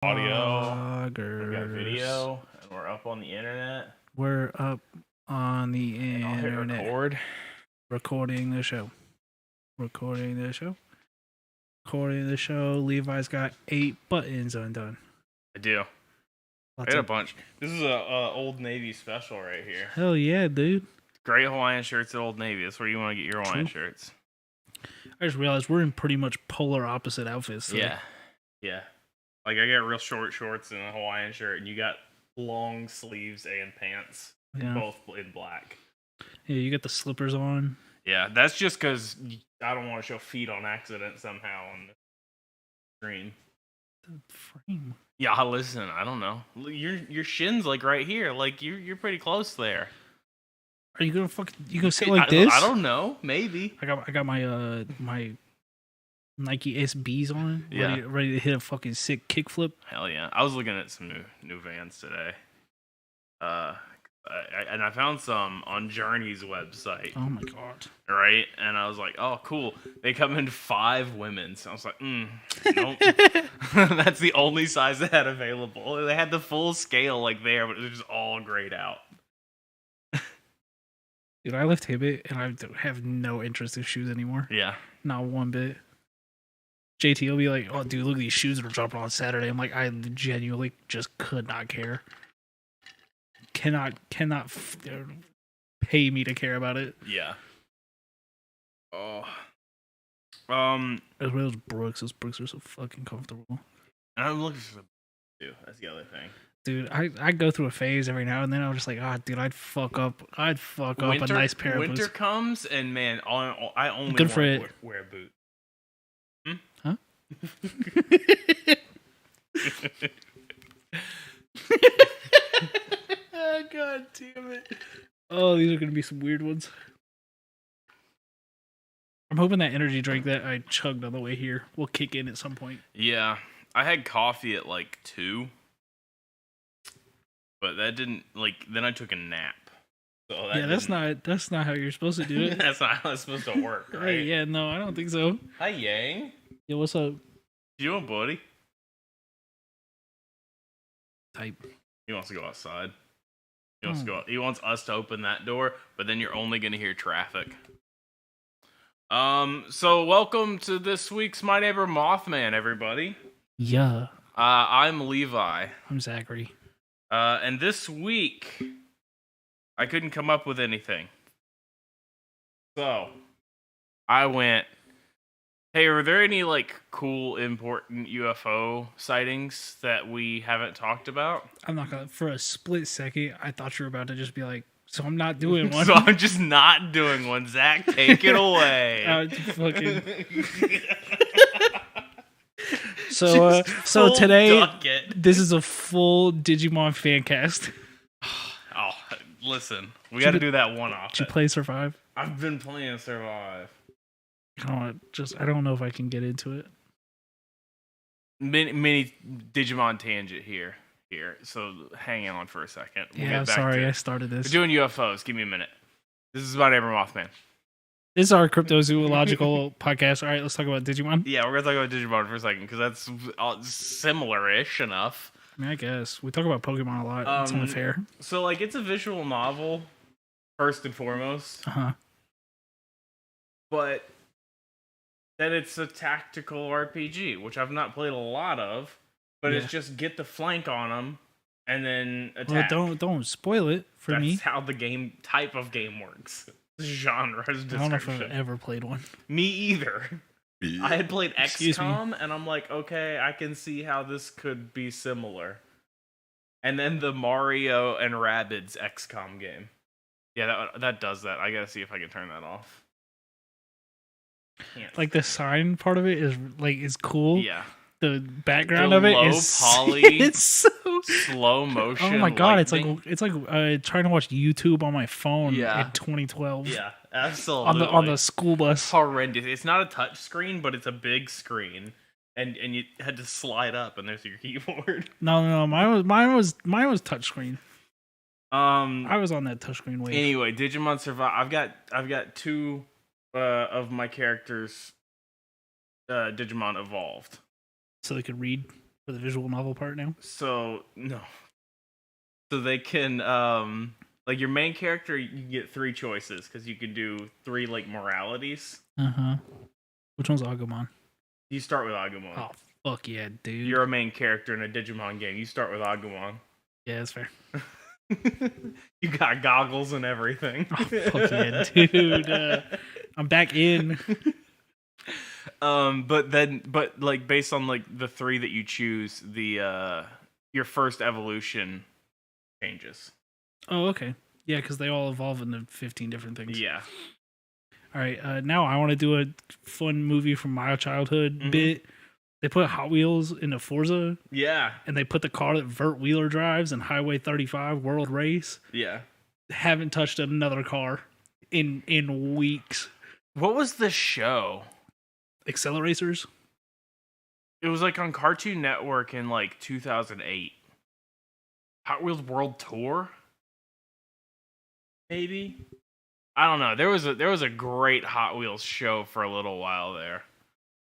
audio, we got video, and we're up on the internet. We're up on the And I'll hit internet. record. Recording the show. Levi's got 8 buttons undone. I do. I Lots got a of- bunch. This is a Old Navy special right here. Hell yeah, dude. Great Hawaiian shirts at Old Navy. That's where you want to get your Hawaiian shirts. I just realized we're in pretty much polar opposite outfits. So. Yeah. Like I got real short shorts and a Hawaiian shirt, and you got long sleeves and pants, both in black. Yeah, you got the slippers on. Yeah, that's just because I don't want to show feet on accident somehow on the screen. The frame. Yeah, listen, I don't know. Your shin's like right here. Like you're pretty close there. Are you gonna sit like this? I don't know. Maybe. I got my my Nike SBs on. Yeah. Ready to hit a fucking sick kickflip. Hell yeah. I was looking at some new Vans today. And I found some on Journey's website. Oh my god. Right? And I was like, oh, cool. They come in 5 women's. I was like, nope. That's the only size they had available. They had the full scale like there, but it was just all grayed out. Dude, I left Hibbett and I have no interest in shoes anymore. Yeah. Not one bit. JT will be like, oh, dude, look at these shoes that are dropping on Saturday. I'm like, I genuinely just could not care. Cannot pay me to care about it. Yeah. Oh. As well as Brooks. Those Brooks are so fucking comfortable. And I'm looking for some too. That's the other thing. Dude, I go through a phase every now and then. I'm just like, dude, I'd fuck up a nice pair of boots. Winter comes, and man, I only Good want for to it. wear a boot. Huh? Oh, god damn it. Oh, these are going to be some weird ones. I'm hoping that energy drink that I chugged on the way here will kick in at some point. Yeah, I had coffee at like 2, but that didn't then I took a nap. So that's not how you're supposed to do it. That's not how it's supposed to work, right? Hey, yeah, no, I don't think so. Hi, Yang. Yo, what's up? You want buddy? Type. He wants to go outside. He wants to go. He wants us to open that door, but then you're only going to hear traffic. So welcome to this week's My Neighbor Mothman, everybody. Yeah. I'm Levi. I'm Zachary. And this week, I couldn't come up with anything. So, I went, hey, are there any, cool, important UFO sightings that we haven't talked about? I'm not gonna, for a split second, I thought you were about to just be like, so I'm not doing one. So I'm just not doing one. Zach, take it away. So today, this is a full Digimon fan cast. Oh, listen, we got to do that one off. Did you play Survive? I've been playing Survive. I don't know if I can get into it. Mini Digimon tangent here. So hang on for a second. I'm sorry I started this. We're doing UFOs. Give me a minute. This is My Neighbor Mothman. This is our cryptozoological podcast. All right, let's talk about Digimon. Yeah, we're gonna talk about Digimon for a second because that's similar-ish enough. I mean, I guess we talk about Pokemon a lot. It's only fair. So, it's a visual novel first and foremost. But then it's a tactical RPG, which I've not played a lot of. But it's just get the flank on them and then attack. Well, don't spoil it for me. That's how the type of game works. Genre description. I don't know if I've ever played one. Me either. I had played XCOM, and I'm like, okay, I can see how this could be similar. And then the Mario and Rabbids XCOM game. Yeah, that does that. I gotta see if I can turn that off. Like the sign part of it is cool. Yeah. The background of it is poly. It's so slow motion. Oh my god! lightning. It's like trying to watch YouTube on my phone in 2012. Yeah, absolutely. On the school bus. Horrendous. It's not a touch screen, but it's a big screen, and you had to slide up, and there's your keyboard. No. Mine was touchscreen. I was on that touchscreen wave. Anyway, Digimon Survive. I've got 2 of my characters Digimon evolved. So they could read For the visual novel part now? So no. So they can like your main character, you get 3 choices because you can do 3 like moralities. Which one's Agumon? You start with Agumon. Oh fuck yeah, dude! You're a main character in a Digimon game. You start with Agumon. Yeah, that's fair. You got goggles and everything. Oh fuck yeah, dude! I'm back in. But like based on like the 3 that you choose, the your first evolution changes. Oh, okay. Yeah, because they all evolve into 15 different things. Yeah. All right. Now I want to do a fun movie from my childhood bit. They put Hot Wheels into Forza. Yeah. And they put the car that Vert Wheeler drives in Highway 35 World Race. Yeah. Haven't touched another car in weeks. What was the show? Acceleracers? It was like on Cartoon Network in like 2008. Hot Wheels World Tour? Maybe? I don't know. There was a great Hot Wheels show for a little while there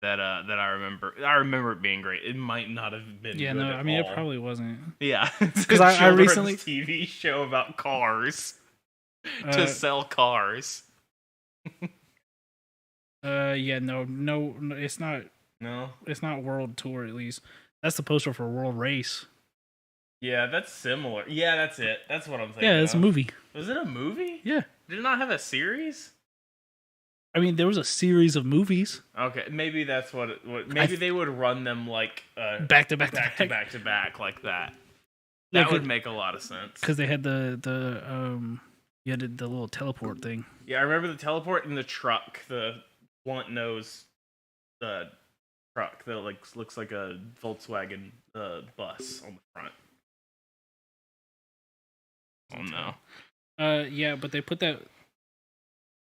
that I remember. I remember it being great. It might not have been. Yeah, good no, at I mean all. it probably wasn't. Yeah, because I recently TV show about cars to sell cars. Yeah, no, it's not. No, it's not World Tour. At least that's the poster for World Race. Yeah, that's similar. Yeah, that's it. That's what I'm thinking. Yeah, it's a movie. Was it a movie? Yeah. Did it not have a series? I mean, there was a series of movies. Okay, maybe that's what. Maybe they would run them like back to back like that. That would make a lot of sense. Because they had the you had the little teleport thing. Yeah, I remember the teleport and the truck, the blunt nose, truck that looks like a Volkswagen bus on the front. Oh no. Yeah, but they put that.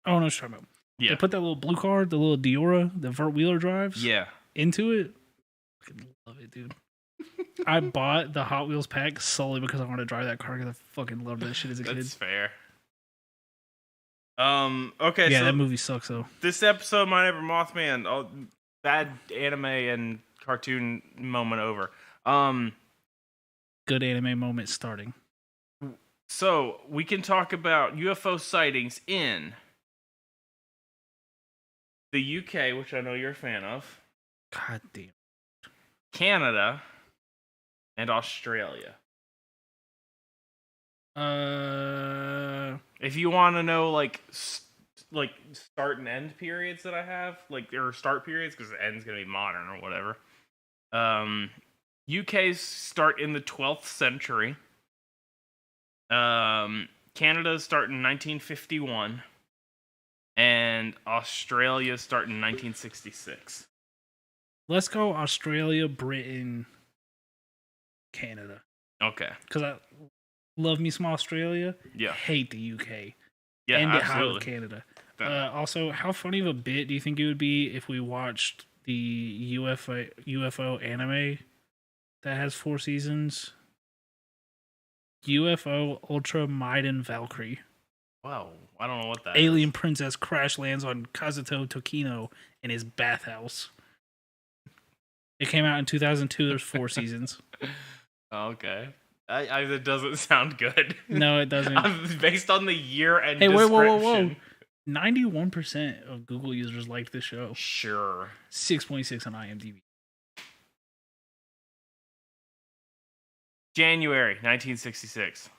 Oh no, what you're talking about. Yeah. They put that little blue car, the little Diora, that Vert Wheeler drives. Yeah. Into it. I fucking love it, dude. I bought the Hot Wheels pack solely because I wanted to drive that car because I fucking loved that shit as a kid. That's fair. Okay. Yeah, so that movie sucks though. This episode, My Neighbor Mothman, bad anime and cartoon moment over. Good anime moment starting. So we can talk about UFO sightings in the UK, which I know you're a fan of. God damn. Canada and Australia. If you want to know, like start and end periods that I have, or start periods because the end's gonna be modern or whatever. UK's start in the 12th century. Canada's start in 1951. And Australia start in 1966. Let's go Australia, Britain, Canada. Okay. Because I love me some Australia. Yeah. Hate the UK. Yeah, and absolutely. It Canada. Also, how funny of a bit do you think it would be if we watched the UFO anime that has 4 seasons? UFO Ultra Maiden Valkyrie. Wow, I don't know what that Alien is. princess crash lands on Kazuto Tokino in his bathhouse. It came out in 2002. There's 4 seasons. Okay. It doesn't sound good. No, it doesn't. Based on the year and description. Whoa. 91% of Google users liked the show. Sure. 6.6 on IMDb. January 1966.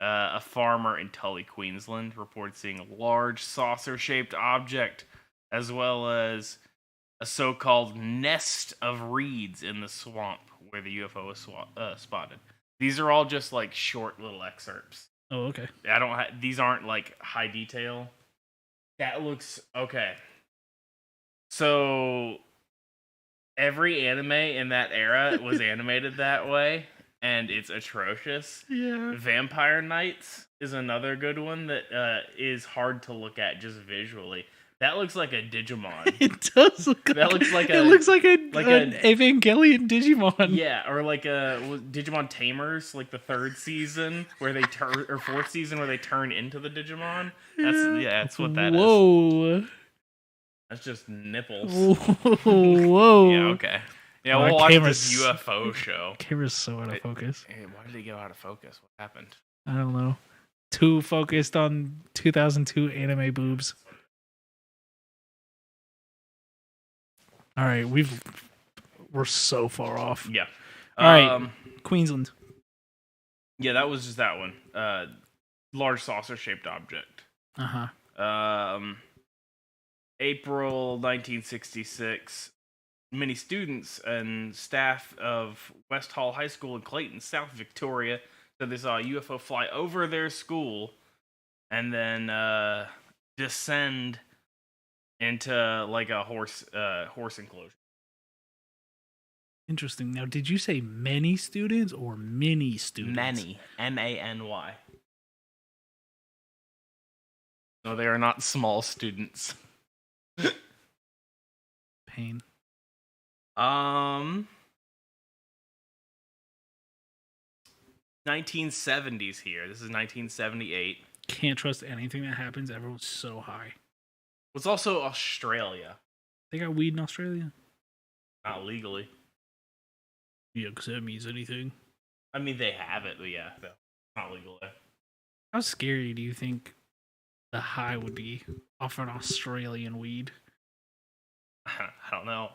A farmer in Tully, Queensland, reported seeing a large saucer-shaped object, as well as a so-called nest of reeds in the swamp where the UFO was spotted. These are all just like short little excerpts. Oh, okay. These aren't like high detail. That looks okay. So every anime in that era was animated that way. And it's atrocious. Yeah. Vampire Knights is another good one that is hard to look at just visually. That looks like a Digimon. It does look. That looks like an Evangelion Digimon. Yeah, or like a Digimon Tamers, like the 3rd season where they turn, or 4th season where they turn into the Digimon. That's what that is. Whoa. That's just nipples. Whoa. Yeah. Okay. Yeah, Our we'll watch camera's- this UFO show. Camera's so out of focus. Hey, why did it go out of focus? What happened? I don't know. Too focused on 2002 anime boobs. All right, we're so far off. Yeah. All right, Queensland. Yeah, that was just that one. Large saucer-shaped object. April 1966. Many students and staff of West Hall High School in Clayton, South Victoria, said they saw a UFO fly over their school and then descend into like a horse enclosure. Interesting. Now, did you say many students or many students? Many. M-A-N-Y. No, they are not small students. Pain. 1970s here. This is 1978. Can't trust anything that happens. Everyone's so high. It's also Australia. They got weed in Australia? Not legally. Yeah, because that means anything. I mean, they have it, but yeah, no, not legal there. How scary do you think the high would be off an Australian weed? I don't know.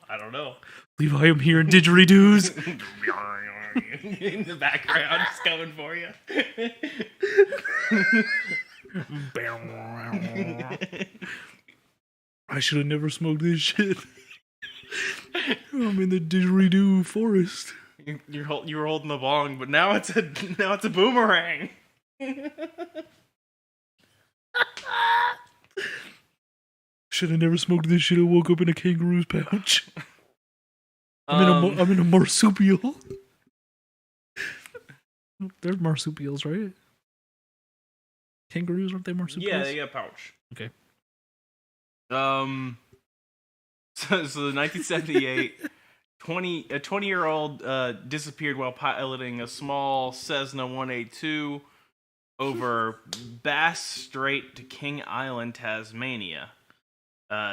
Levi, I'm here in didgeridoos. In the background, just coming for you. I should have never smoked this shit. I'm in the didgeridoo forest. You were holding the bong, but now it's a boomerang. Should have never smoked this shit. I woke up in a kangaroo's pouch. I'm in a marsupial. There's marsupials, right? Kangaroos, aren't they marsupials? Yeah, they got a pouch. Okay. So the 1978 a 20-year-old disappeared while piloting a small Cessna 182 over Bass Strait to King Island, Tasmania.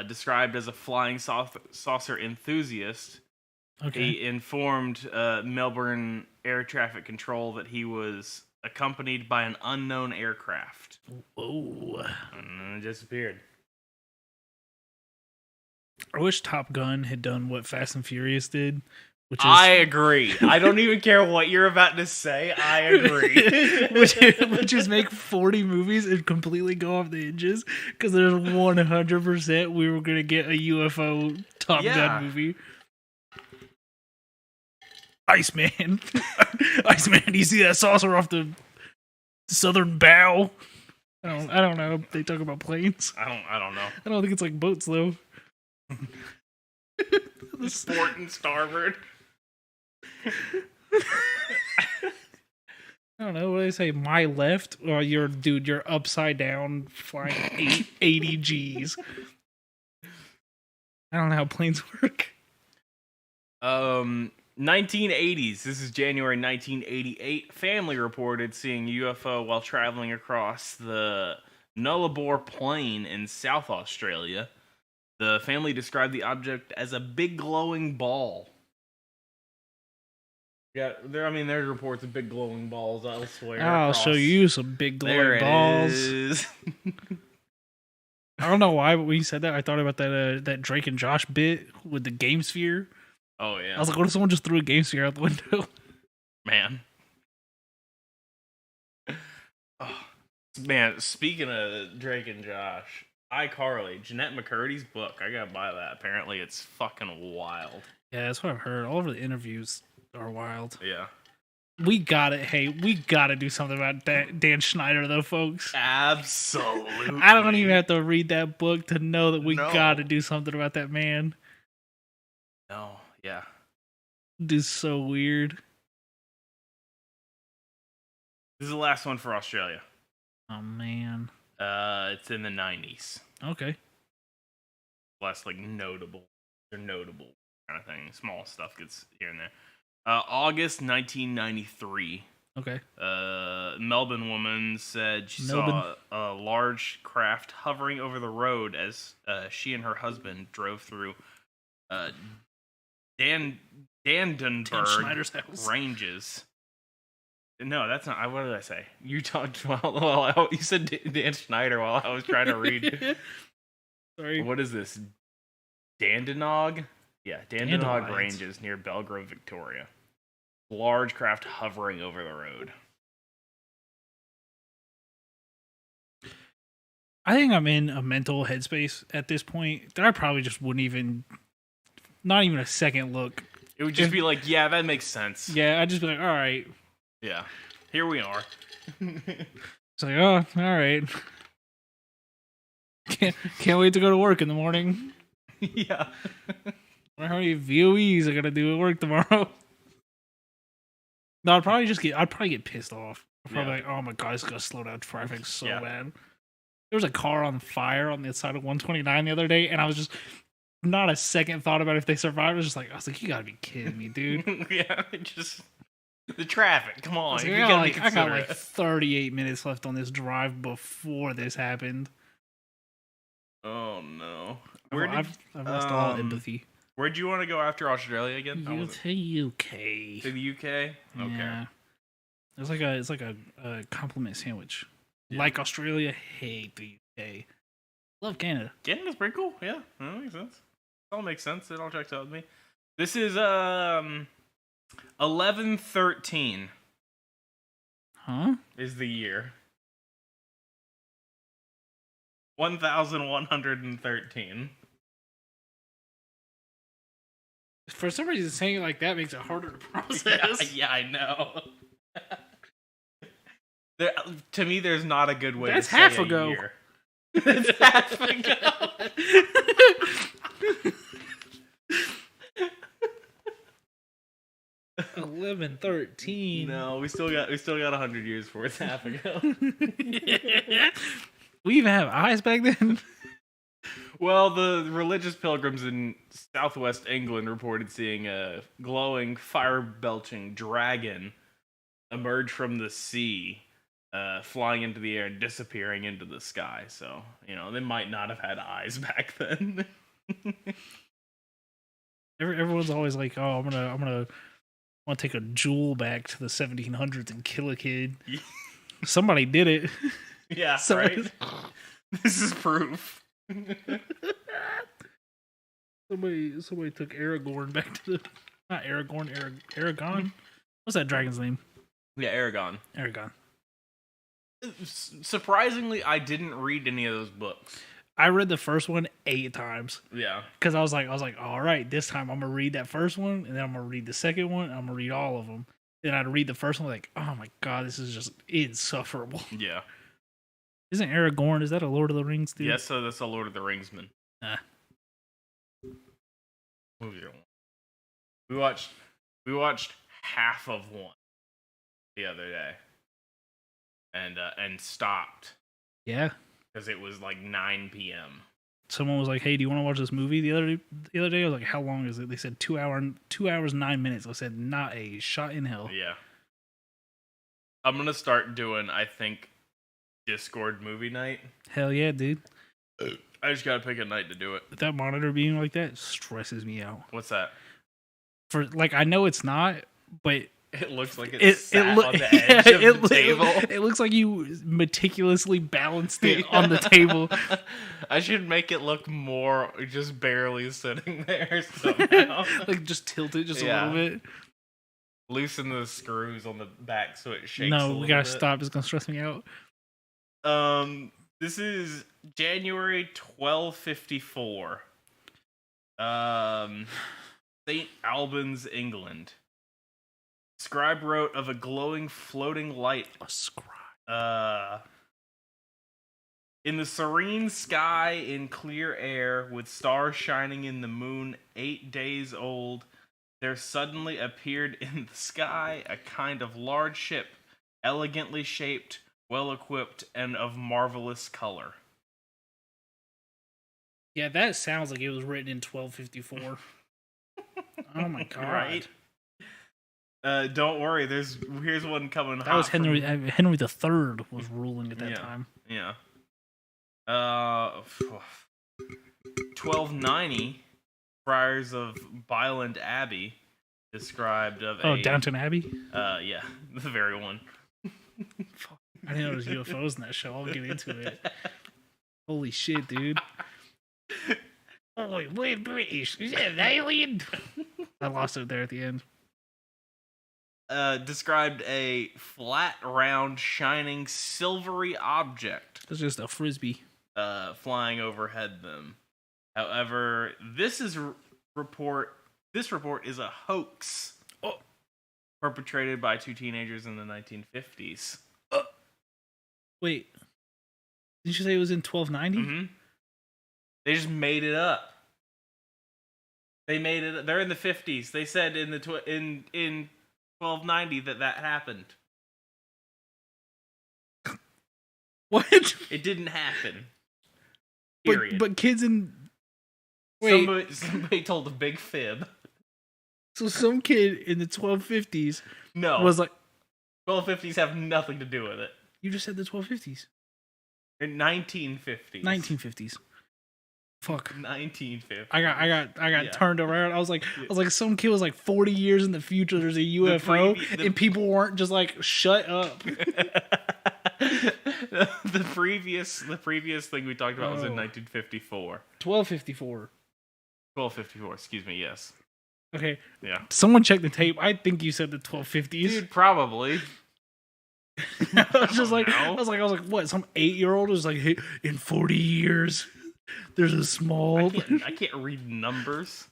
Described as a flying saucer enthusiast, he informed Melbourne Air Traffic Control that he was accompanied by an unknown aircraft. Whoa. And then it disappeared. I wish Top Gun had done what Fast and Furious did. Which is, I agree. I don't even care what you're about to say. I agree. which is make 40 movies and completely go off the hinges, because there's 100% we were going to get a UFO Top Gun movie. Iceman. Iceman, do you see that saucer off the southern bow? I don't know. They talk about planes. I don't know. I don't think it's like boats, though. Port and starboard. I don't know what do they say. My left, or you're upside down flying 80 G's. I don't know how planes work. 1980s. This is January 1988. Family reported seeing UFO while traveling across the Nullarbor Plain in South Australia. The family described the object as a big glowing ball. Yeah, there's reports of big glowing balls elsewhere. I'll show you some big glowing balls. Is. I don't know why, but when you said that, I thought about that Drake and Josh bit with the game sphere. Oh yeah. I was like, what if someone just threw a game sphere out the window? Man. Oh, man, speaking of Drake and Josh, iCarly, Jeanette McCurdy's book. I gotta buy that. Apparently it's fucking wild. Yeah, that's what I've heard. All of the interviews are wild. Yeah. We gotta do something about Dan Schneider, though, folks. Absolutely. I don't even have to read that book to know that we gotta do something about that man. No, yeah. This is so weird. This is the last one for Australia. Oh, man. It's in the 90s. Okay. Less, like, notable kind of thing. Small stuff gets here and there. August 1993. Okay. Melbourne woman said she saw a large craft hovering over the road as she and her husband drove through Schneider's Dandenberg house. Ranges. No, that's not. What did I say? You talked well. You said Dan Schneider while I was trying to read. Sorry. What is this? Dandenong? Yeah, Dandenong Dandelions. Ranges near Belgrove, Victoria. Large craft hovering over the road. I think I'm in a mental headspace at this point that I probably just wouldn't even, not even a second look. It would just be like, yeah, that makes sense. Yeah, I'd just be like, all right. Yeah, here we are. It's like, oh, all right. Can't wait to go to work in the morning. Yeah. I wonder how many VOEs I gotta do at work tomorrow. No, I'd probably get pissed off. I'd probably like, oh my god, it's gonna slow down traffic so bad. There was a car on fire on the side of 129 the other day, and I was just not a second thought about if they survived. I was like, you gotta be kidding me, dude. Yeah, just the traffic. Come on, I got like 38 minutes left on this drive before this happened. Oh no. I've lost all empathy. Where'd you want to go after Australia again? To UK. To the UK? Okay. Yeah. It's like a compliment sandwich. Yeah. Like Australia, hate the UK. Love Canada. Canada's pretty cool. Yeah, that makes sense. It all makes sense. It all checks out with me. This is 1113. Huh? Is the year. 1113. For some reason, saying it like that makes it harder to process. Yeah, I know. To me, there's not a good way That's to say half a ago. year. That's half ago. 1113. No, we still got 100 years before it's half ago. We even have eyes back then. Well, the religious pilgrims in southwest England reported seeing a glowing, fire-belching dragon emerge from the sea, flying into the air and disappearing into the sky. So, they might not have had eyes back then. Everyone's always like, "Oh, I'm gonna take a jewel back to the 1700s and kill a kid." Somebody did it. Yeah, right. This is proof. Somebody took Aragorn back to the not Aragorn, Aragon. What's that dragon's name? Yeah, Aragon. Surprisingly, I didn't read any of those books. I read the first one 8 times. Yeah, because I was like, all right, this time I'm gonna read that first one, and then I'm gonna read the second one, and I'm gonna read all of them. Then I'd read the first one, like, oh my god, this is just insufferable. Yeah. Isn't Aragorn? Is that a Lord of the Rings dude? Yes, so that's a Lord of the Ringsman. We watched half of one the other day, and stopped. Yeah, because it was like 9 p.m. Someone was like, "Hey, do you want to watch this movie?" The other day, I was like, "How long is it?" They said 2 hours 9 minutes. I said, "Not a shot in hell." Yeah, I'm gonna start doing, I think, Discord movie night. Hell yeah, dude. I just gotta pick a night to do it. But that monitor being like that stresses me out. What's that? I know it's not, but it looks like it's on the edge of the table. It looks like you meticulously balanced it on the table. I should make it look more just barely sitting there somehow. Like just tilt it just a little bit. Loosen the screws on the back so it shakes. No, we gotta stop. It's gonna stress me out. This is January 1254. St. Albans, England. Scribe wrote of a glowing, floating light. A scribe. In the serene sky, in clear air, with stars shining in the moon, 8 days old, there suddenly appeared in the sky a kind of large ship, elegantly shaped, well-equipped, and of marvelous color. Yeah, that sounds like it was written in 1254. Oh my god! Right? Don't worry. Here's one coming. That was Henry III was ruling at that time. Yeah. 1290, friars of Byland Abbey described of Oh, Downton Abbey? yeah, the very one. Fuck. I didn't know there was UFOs in that show. I'll get into it. Holy shit, dude. Holy, wait, British. Is that an alien? I lost it there at the end. Described a flat, round, shining, silvery object. It's just a frisbee. Flying overhead them. However, this report is a hoax. Perpetrated by two teenagers in the 1950s. Wait. Didn't you say it was in 1290? Mm-hmm. They just made it up. They made it. They're in the 50s. They said in in 1290 that happened. What? It didn't happen. Period. But kids in... Wait. Somebody told a big fib. So some kid in the 1250s was like... 1250s have nothing to do with it. You just said the 1250s. In 1950s. 1950s. Fuck. 1950s. I got turned around. I was like, some kid was like 40 years in the future. There's a UFO, and people weren't just like, shut up. the previous thing we talked about was in 1954. 1254. 1254. Excuse me. Yes. Okay. Yeah. Someone check the tape. I think you said the 1250s. Dude, probably. I was like, what? Some 8-year-old was like, hey, in 40 years, there's a small. I can't read numbers.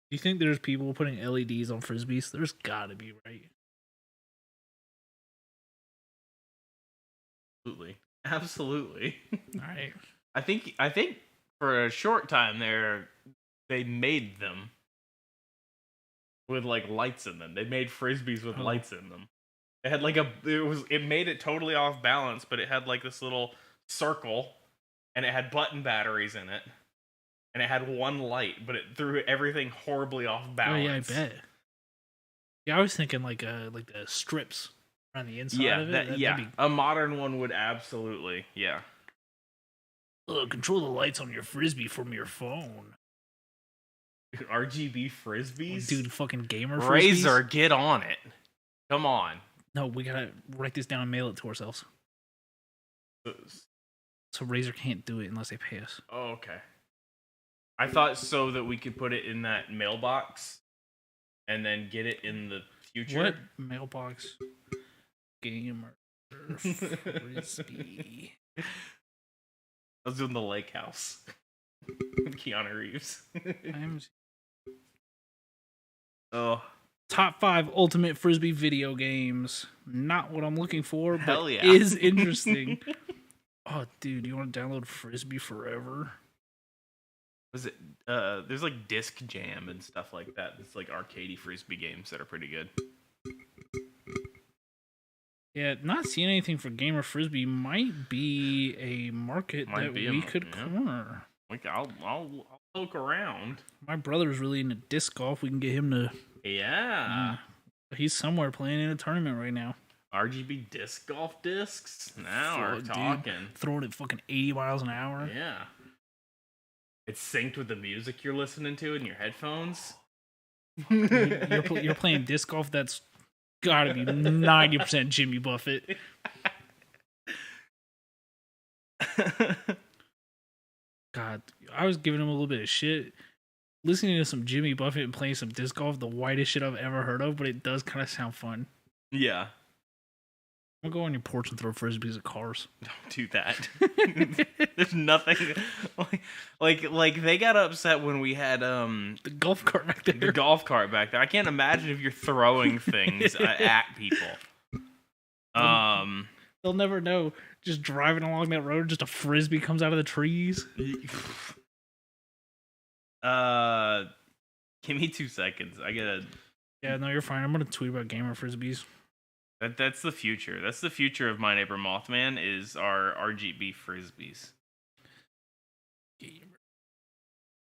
Do you think there's people putting LEDs on frisbees? There's gotta be, right? Absolutely. All right. I think for a short time there, they made them with like lights in them. They made frisbees with lights in them. It had like it made it totally off balance, but it had like this little circle, and it had button batteries in it, and it had one light, but it threw everything horribly off balance. Oh yeah, I bet. Yeah, I was thinking like the strips on the inside of it. A modern one would absolutely, yeah. Control the lights on your frisbee from your phone. RGB frisbees? Dude, fucking gamer frisbees? Razor, get on it. Come on. No, we gotta write this down and mail it to ourselves. So Razor can't do it unless they pay us. Oh, okay. I thought so that we could put it in that mailbox and then get it in the future. What mailbox? Gamer frisbee. I was doing the lake house. Keanu Reeves. Oh. Top 5 ultimate frisbee video games. Not what I'm looking for, but hell yeah. Is interesting. Oh, dude, you want to download Frisbee Forever? Was it? There's like Disc Jam and stuff like that. It's like arcadey frisbee games that are pretty good. Yeah, not seeing anything for gamer frisbee might be a market we could corner. Like I'll poke around. My brother's really into disc golf. We can get him to. Yeah. He's somewhere playing in a tournament right now. RGB disc golf discs? Now we're talking. Dude, throwing it fucking 80 miles an hour. Yeah. It's synced with the music you're listening to in your headphones. You're playing disc golf. That's gotta be 90% Jimmy Buffett. God, I was giving him a little bit of shit. Listening to some Jimmy Buffett and playing some disc golf, the whitest shit I've ever heard of, but it does kind of sound fun. Yeah. I'm gonna go on your porch and throw frisbees at cars. Don't do that. There's nothing like they got upset when we had the golf cart back there. The golf cart back there. I can't imagine if you're throwing things at people. They'll never know. Just driving along that road, just a frisbee comes out of the trees. Give me 2 seconds. I gotta. Yeah, no, you're fine. I'm gonna tweet about gamer frisbees. That's the future. That's the future of My Neighbor Mothman is our RGB frisbees.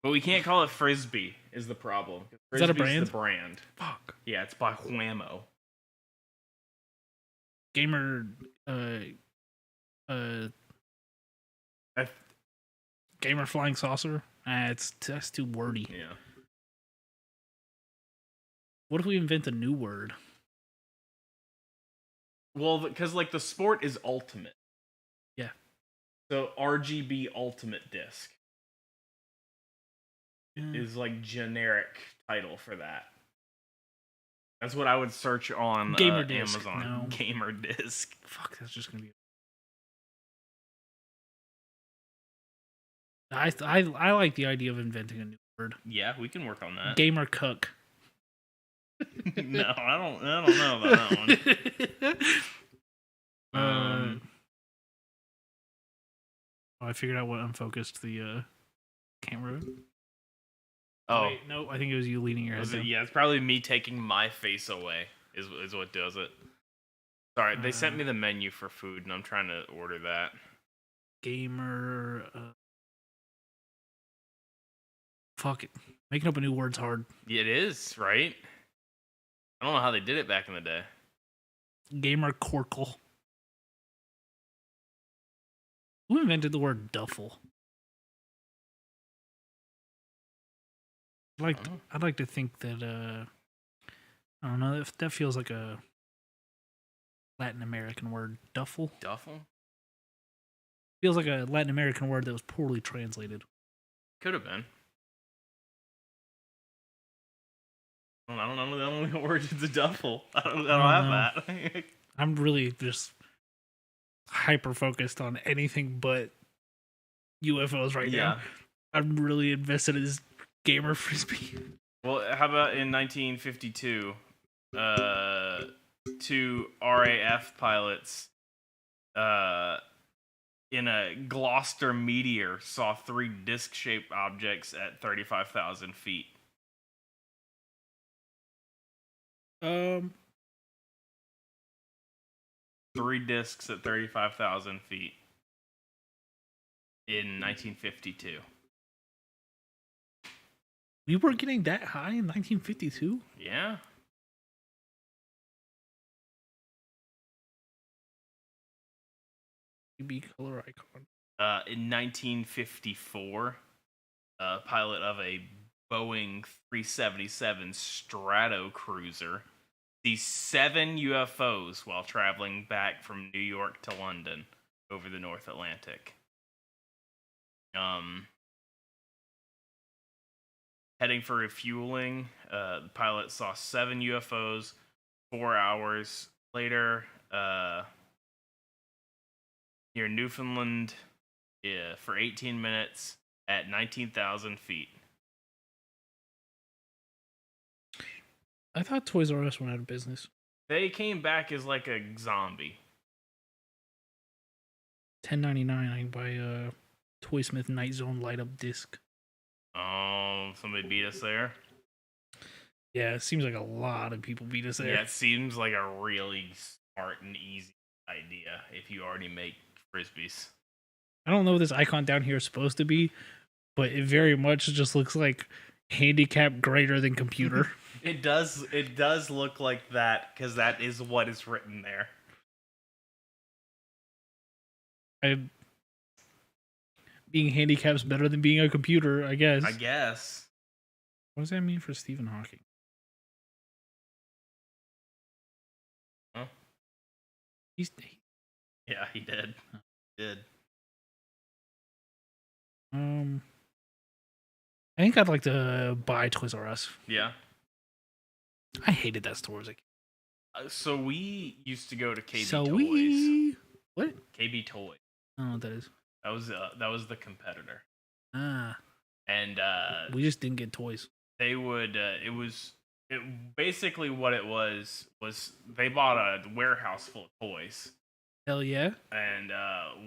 But we can't call it frisbee. Is the problem? Is that a brand? The brand. Fuck. Yeah, it's by Whammo. Gamer. Gamer flying saucer. That's too wordy. Yeah. What if we invent a new word? Well, because like the sport is ultimate. Yeah. So RGB Ultimate Disc is like generic title for that. That's what I would search on Gamer disc. Amazon. No. Gamer Disc. Fuck, that's just gonna be. I like the idea of inventing a new word. Yeah, we can work on that. Gamer cook. No, I don't know about that one. I figured out what unfocused the camera. Oh, wait, no, I think it was you leaning your head down. yeah, it's probably me taking my face away is what does it. Sorry, they sent me the menu for food, and I'm trying to order that. Gamer. Fuck it. Making up a new word's hard. Yeah, it is, right? I don't know how they did it back in the day. Gamer Corkle. Who invented the word duffel? I'd like to think that I don't know, that feels like a Latin American word. Duffel? Duffel? Feels like a Latin American word that was poorly translated. Could have been. I don't know the only word is a duffel. I don't have that. I'm really just hyper focused on anything but UFOs right now. I'm really invested in this gamer frisbee. Well, how about in 1952, two RAF pilots in a Gloucester meteor saw 3 disc-shaped objects at 35,000 feet. 3 discs at 35,000 feet in 1952. We were getting that high in 1952? Yeah. UB color icon. In 1954, a pilot of a Boeing 377 Stratocruiser sees 7 UFOs while traveling back from New York to London over the North Atlantic. Heading for refueling, the pilot saw 7 UFOs 4 hours later near Newfoundland for 18 minutes at 19,000 feet. I thought Toys R Us went out of business. They came back as like a zombie. $10.99. I can buy a Toy Smith Night Zone light up disc. Oh, somebody beat us there? Yeah, it seems like a lot of people beat us there. Yeah, it seems like a really smart and easy idea if you already make frisbees. I don't know what this icon down here is supposed to be, but it very much just looks like handicap greater than computer. It does look like that because that is what is written there. Being handicap's better than being a computer, I guess. I guess. What does that mean for Stephen Hawking? Huh? Yeah, he did. Huh. He did. I think I'd like to buy Toys R Us. Yeah. I hated that store as a kid. So we used to go to KB Toys. What? KB Toys. I don't know what that is. That was the competitor. And And we just didn't get toys. they would basically what it was they bought a warehouse full of toys, Hell yeah. and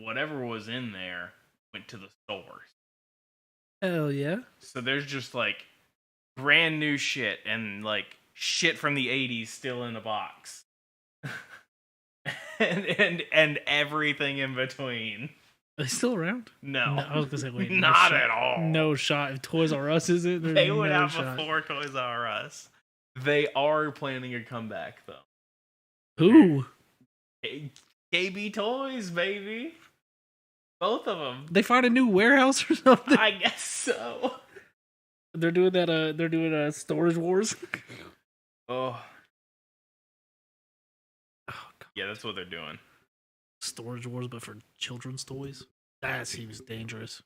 whatever was in there went to the stores. Hell yeah. So there's just like brand new shit and like shit from the 80s still in a box. and everything in between. Are they still around? No. I was gonna say, wait, not at all. No shot. If Toys R Us is it, They would no have shot. before Toys R Us. They are planning a comeback though. Who? KB Toys, baby. Both of them. They find a new warehouse or something? I guess so. They're doing that. They're doing Storage Wars. Oh, Oh, God. yeah, that's what they're doing. Storage Wars, but for children's toys? That seems dangerous.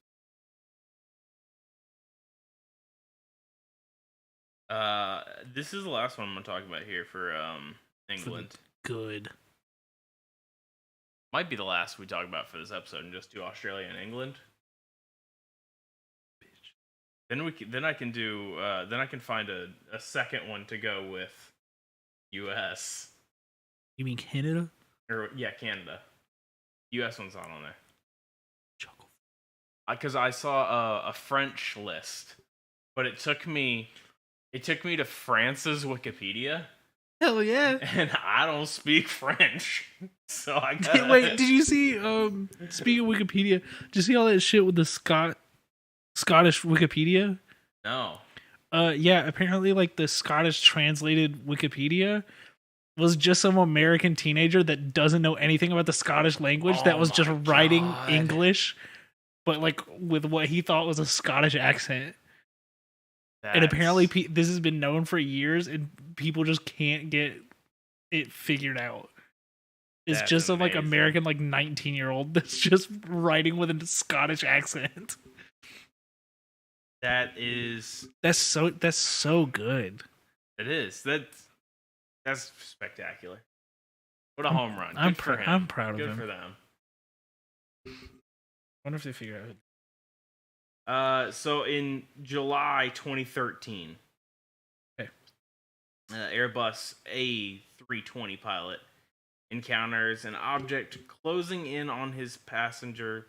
This is the last one I'm gonna talk about here for England. Good. Might be the last we talk about for this episode, and just do Australia and England. Then I can do then I can find a second one to go with U.S. You mean Canada? Or yeah, Canada. U.S. one's not on there. Chuckle. Because I saw a French list, but it took me to France's Wikipedia. Hell yeah! And I don't speak French, so I got. Wait, did you see? Speaking of Wikipedia, did you see all that shit with the Scottish Wikipedia? No. Yeah. Apparently, like the Scottish translated Wikipedia was just some American teenager that doesn't know anything about the Scottish language that was just writing English, but like with what he thought was a Scottish accent. And apparently, this has been known for years, and people just can't get it figured out. It's just some like American, like 19-year-old that's just writing with a Scottish accent. That's so good. It is. That's spectacular. What a home run! I'm for him. I'm proud of him. Good for them. Wonder if they figure out. So in July 2013, Airbus A320 pilot encounters an object closing in on his passenger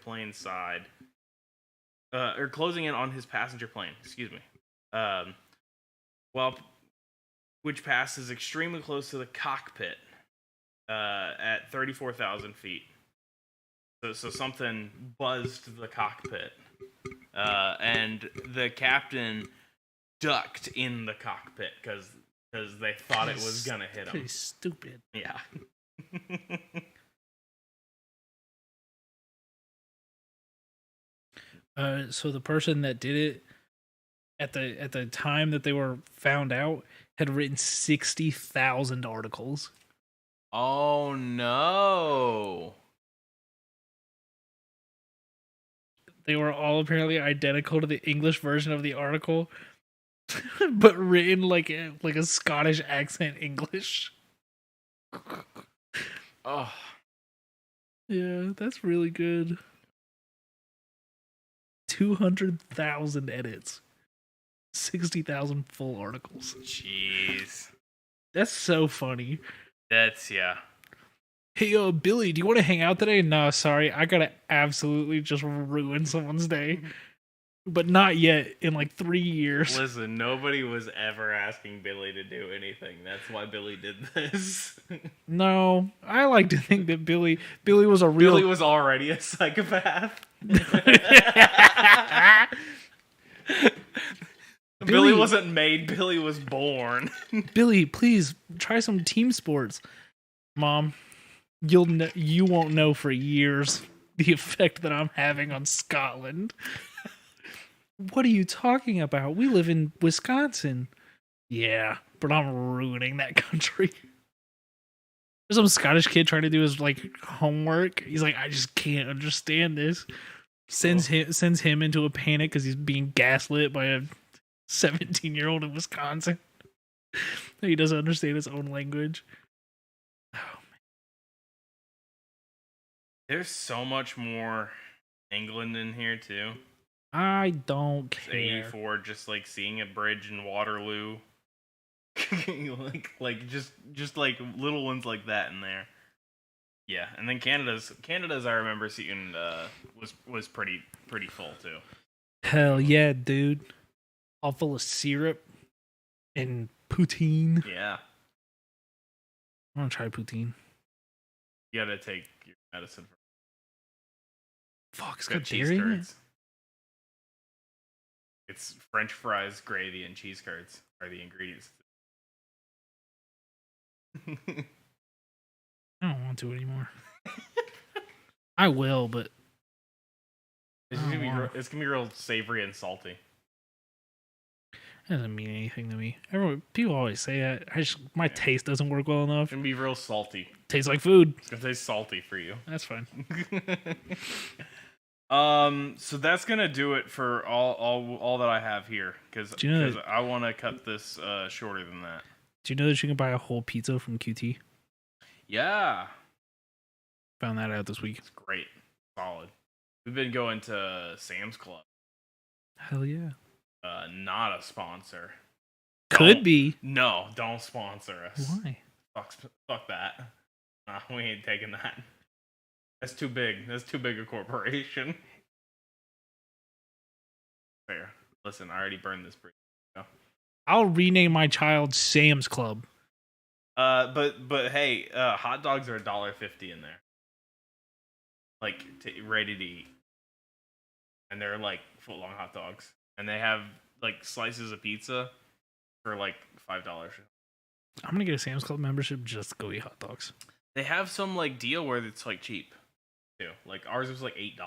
plane side, or closing in on his passenger plane. Excuse me. Which passes extremely close to the cockpit, at 34,000 feet. So something buzzed the cockpit, and the captain ducked in the cockpit because they thought it was gonna hit him. Pretty stupid. Yeah. So the person that did it at the time that they were found out had written 60,000 articles. Oh no. They were all apparently identical to the English version of the article, but written like a Scottish accent English. Oh. Yeah, that's really good. 200,000 edits. 60,000 full articles. Jeez. That's so funny. Yeah. Hey, Billy, do you want to hang out today? No, sorry. I gotta absolutely just ruin someone's day. But not yet, in like 3 years. Listen, nobody was ever asking Billy to do anything. That's why Billy did this. No, I like to think that Billy was a real... Billy was already a psychopath. Billy wasn't made, Billy was born. Billy, please, try some team sports. Mom, you won't know for years the effect that I'm having on Scotland. What are you talking about? We live in Wisconsin. Yeah, but I'm ruining that country. There's some Scottish kid trying to do his like homework. He's like, I just can't understand this. Sends him into a panic because he's being gaslit by a 17-year-old in Wisconsin. He doesn't understand his own language. Oh man. There's so much more England in here too. I don't care. 84, just like seeing a bridge in Waterloo. like just like little ones like that in there. Yeah, and then Canada's I remember seeing was pretty full too. Hell yeah, dude. All full of syrup and poutine. Yeah. I want to try poutine. You gotta take your medicine. Fuck, it's got dairy in it? It's French fries, gravy, and cheese curds are the ingredients. I don't want to anymore. I will, but it's gonna be real savory and salty. That doesn't mean anything to me. People always say that. My taste doesn't work well enough. It's gonna be real salty. Tastes like food. It's gonna taste salty for you. That's fine. So that's gonna do it for all that I have here, because I want to cut this shorter than that. Do you know that you can buy a whole pizza from QT? Yeah, found that out this week. It's great, solid. We've been going to Sam's Club. Hell yeah. Not a sponsor. Could be. No, don't sponsor us. Why? Fuck that. Nah, we ain't taking that. That's too big. That's too big a corporation. Fair. Listen, I already burned this bridge. No. I'll rename my child Sam's Club. But hey, hot dogs are $1.50 in there. Like, ready to eat. And they're like foot-long hot dogs. And they have like slices of pizza for like $5. I'm gonna get a Sam's Club membership just to go eat hot dogs. They have some like deal where it's like cheap too. Like ours was like $8.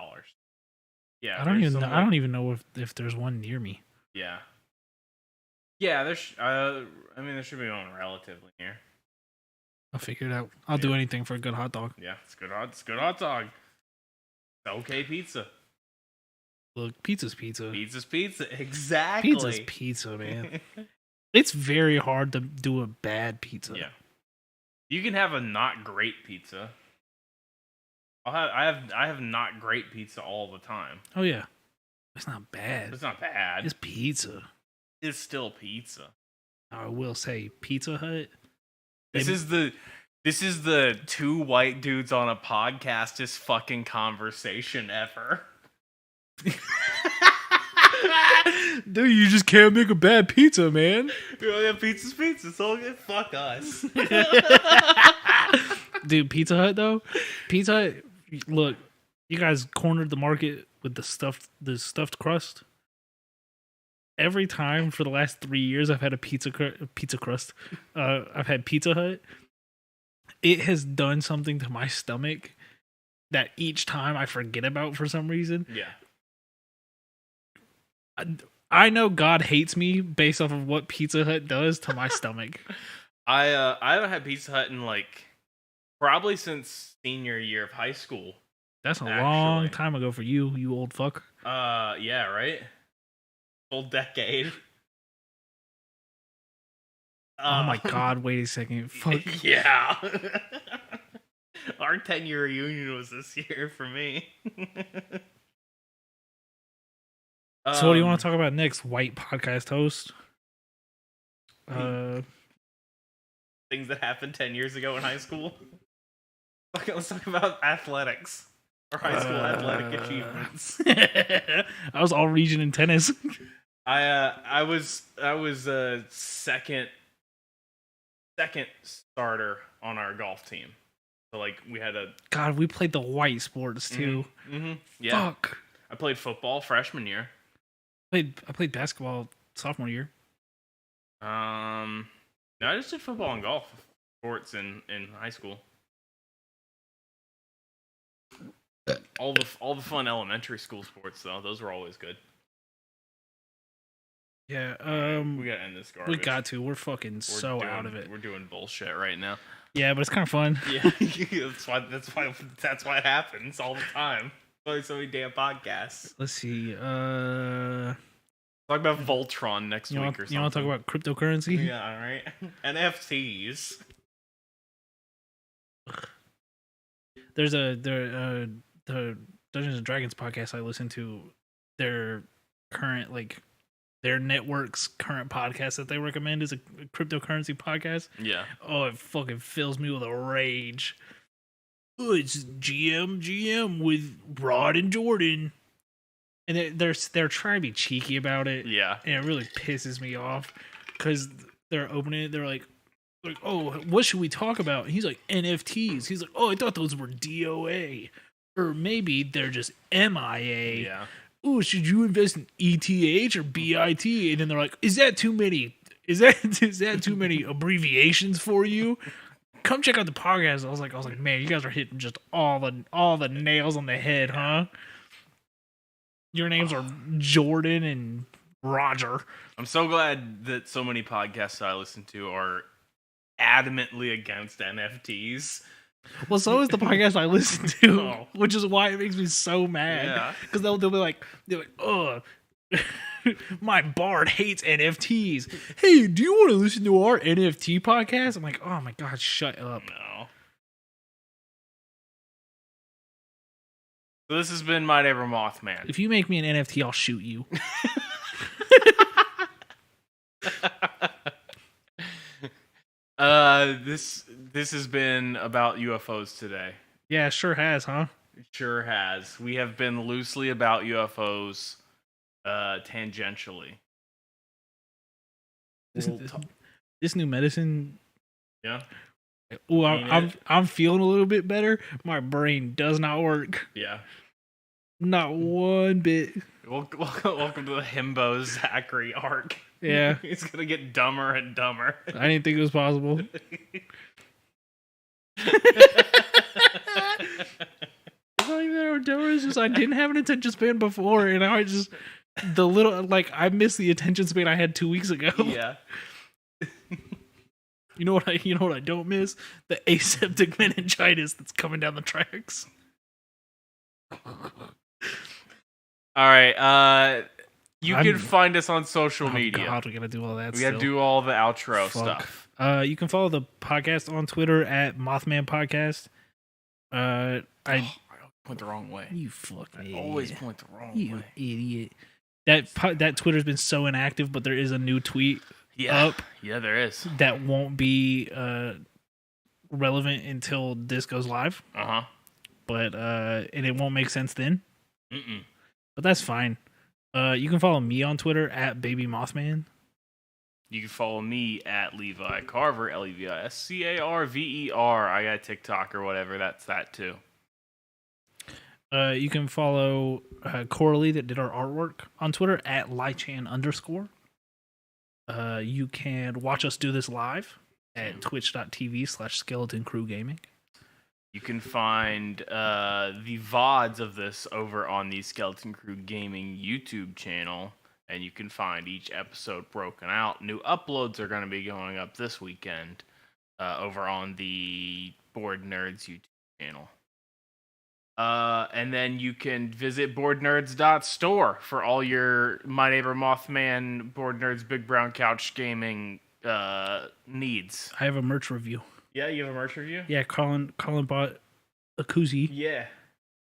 Yeah, I don't even know if there's one near me. Yeah. Yeah, there's. I mean, there should be one relatively near. I'll figure it out. I'll do anything for a good hot dog. Yeah, it's good hot dog. It's okay pizza. Look, pizza's pizza. Pizza's pizza. Exactly. Pizza's pizza, man. It's very hard to do a bad pizza. Yeah. You can have a not great pizza. I have not great pizza all the time. Oh yeah. It's not bad. It's not bad. It's pizza. It's still pizza. I will say Pizza Hut. This is the two white dudes on a podcastest fucking conversation ever. Dude, you just can't make a bad pizza, man. Yeah, pizza's pizza. It's all good. Fuck us. Dude, Pizza Hut though. Pizza Hut. Look, you guys cornered the market with the stuffed crust. Every time for the last 3 years, I've had a pizza crust. I've had Pizza Hut. It has done something to my stomach that each time I forget about for some reason. Yeah. I know God hates me based off of what Pizza Hut does to my stomach. I haven't had Pizza Hut in like probably since senior year of high school. That's a long time ago for you old fuck. Yeah, right? Full decade. Oh my god, wait a second. Fuck. Yeah. Our 10-year reunion was this year for me. So what do you want to talk about next, white podcast host? Things that happened 10 years ago in high school. Okay, let's talk about athletics. Or high school athletic achievements. I was all region in tennis. I was second starter on our golf team. So like we had a God, we played the white sports too. Mm-hmm. Yeah. Fuck. I played football freshman year. I played basketball sophomore year. No, I just did football and golf sports in high school. All the fun elementary school sports though, those were always good. Yeah, we gotta end this garbage. We got to. We're fucking out of it. We're doing bullshit right now. Yeah, but it's kind of fun. Yeah, that's why it happens all the time. Only so many damn podcasts. Let's see. Talk about Voltron next week or something. You want to talk about cryptocurrency? Yeah, all right. NFTs. There's the Dungeons and Dragons podcast I listen to. Their current their network's current podcast that they recommend is a cryptocurrency podcast. Yeah. Oh, it fucking fills me with a rage. Oh, it's GM with Rod and Jordan. And they're trying to be cheeky about it. Yeah. And it really pisses me off because they're opening it. They're like, oh, what should we talk about? And he's like, NFTs. He's like, oh, I thought those were DOA. Or maybe they're just MIA. Yeah. Oh, should you invest in ETH or BIT? And then they're like, is that too many? Is that too many abbreviations for you? Come check out the podcast. I was like, man, you guys are hitting just all the nails on the head, huh? Your names are Jordan and Roger. I'm so glad that so many podcasts that I listen to are adamantly against NFTs. Well, so is the podcast I listen to, which is why it makes me so mad. Because they'll be like, ugh. My bard hates NFTs. Hey, do you want to listen to our NFT podcast? I'm like, oh my god, shut up. No. So this has been My Neighbor Mothman. If you make me an NFT, I'll shoot you. This has been about UFOs today. Yeah, it sure has, huh? It sure has. We have been loosely about UFOs, tangentially. This new medicine. Yeah. Oh, I'm feeling a little bit better. My brain does not work. Yeah. Not one bit. Welcome to the Himbo Zachary arc. Yeah. He's gonna get dumber and dumber. I didn't think it was possible. It's not even that I'm dumber, it's just I didn't have an attention span before, and I just I missed the attention span I had 2 weeks ago. Yeah. You know what I don't miss? The aseptic meningitis that's coming down the tracks. All right. You can find us on social media. God, we gotta do all that. We gotta do all the outro stuff. You can follow the podcast on Twitter at Mothman Podcast. I went the wrong way. You fucking idiot. Always point the wrong way. You idiot. That Twitter's been so inactive, but there is a new tweet up. Yeah, there is. That won't be relevant until this goes live. Uh-huh. But and it won't make sense then. Mm-mm. But that's fine. You can follow me on Twitter at Baby Mothman. You can follow me at Levi Carver, LeviScarver. I got TikTok or whatever. That's that too. You can follow Coralie that did our artwork on Twitter at Lychan_. You can watch us do this live at twitch.tv/Skeleton Crew Gaming. You can find the VODs of this over on the Skeleton Crew Gaming YouTube channel, and you can find each episode broken out. New uploads are going to be going up this weekend over on the Board Nerds YouTube channel. And then you can visit boardnerds.store for all your My Neighbor Mothman, Board Nerds, Big Brown Couch Gaming needs. I have a merch review. Yeah, you have a merch review? Yeah, Colin bought a koozie. Yeah.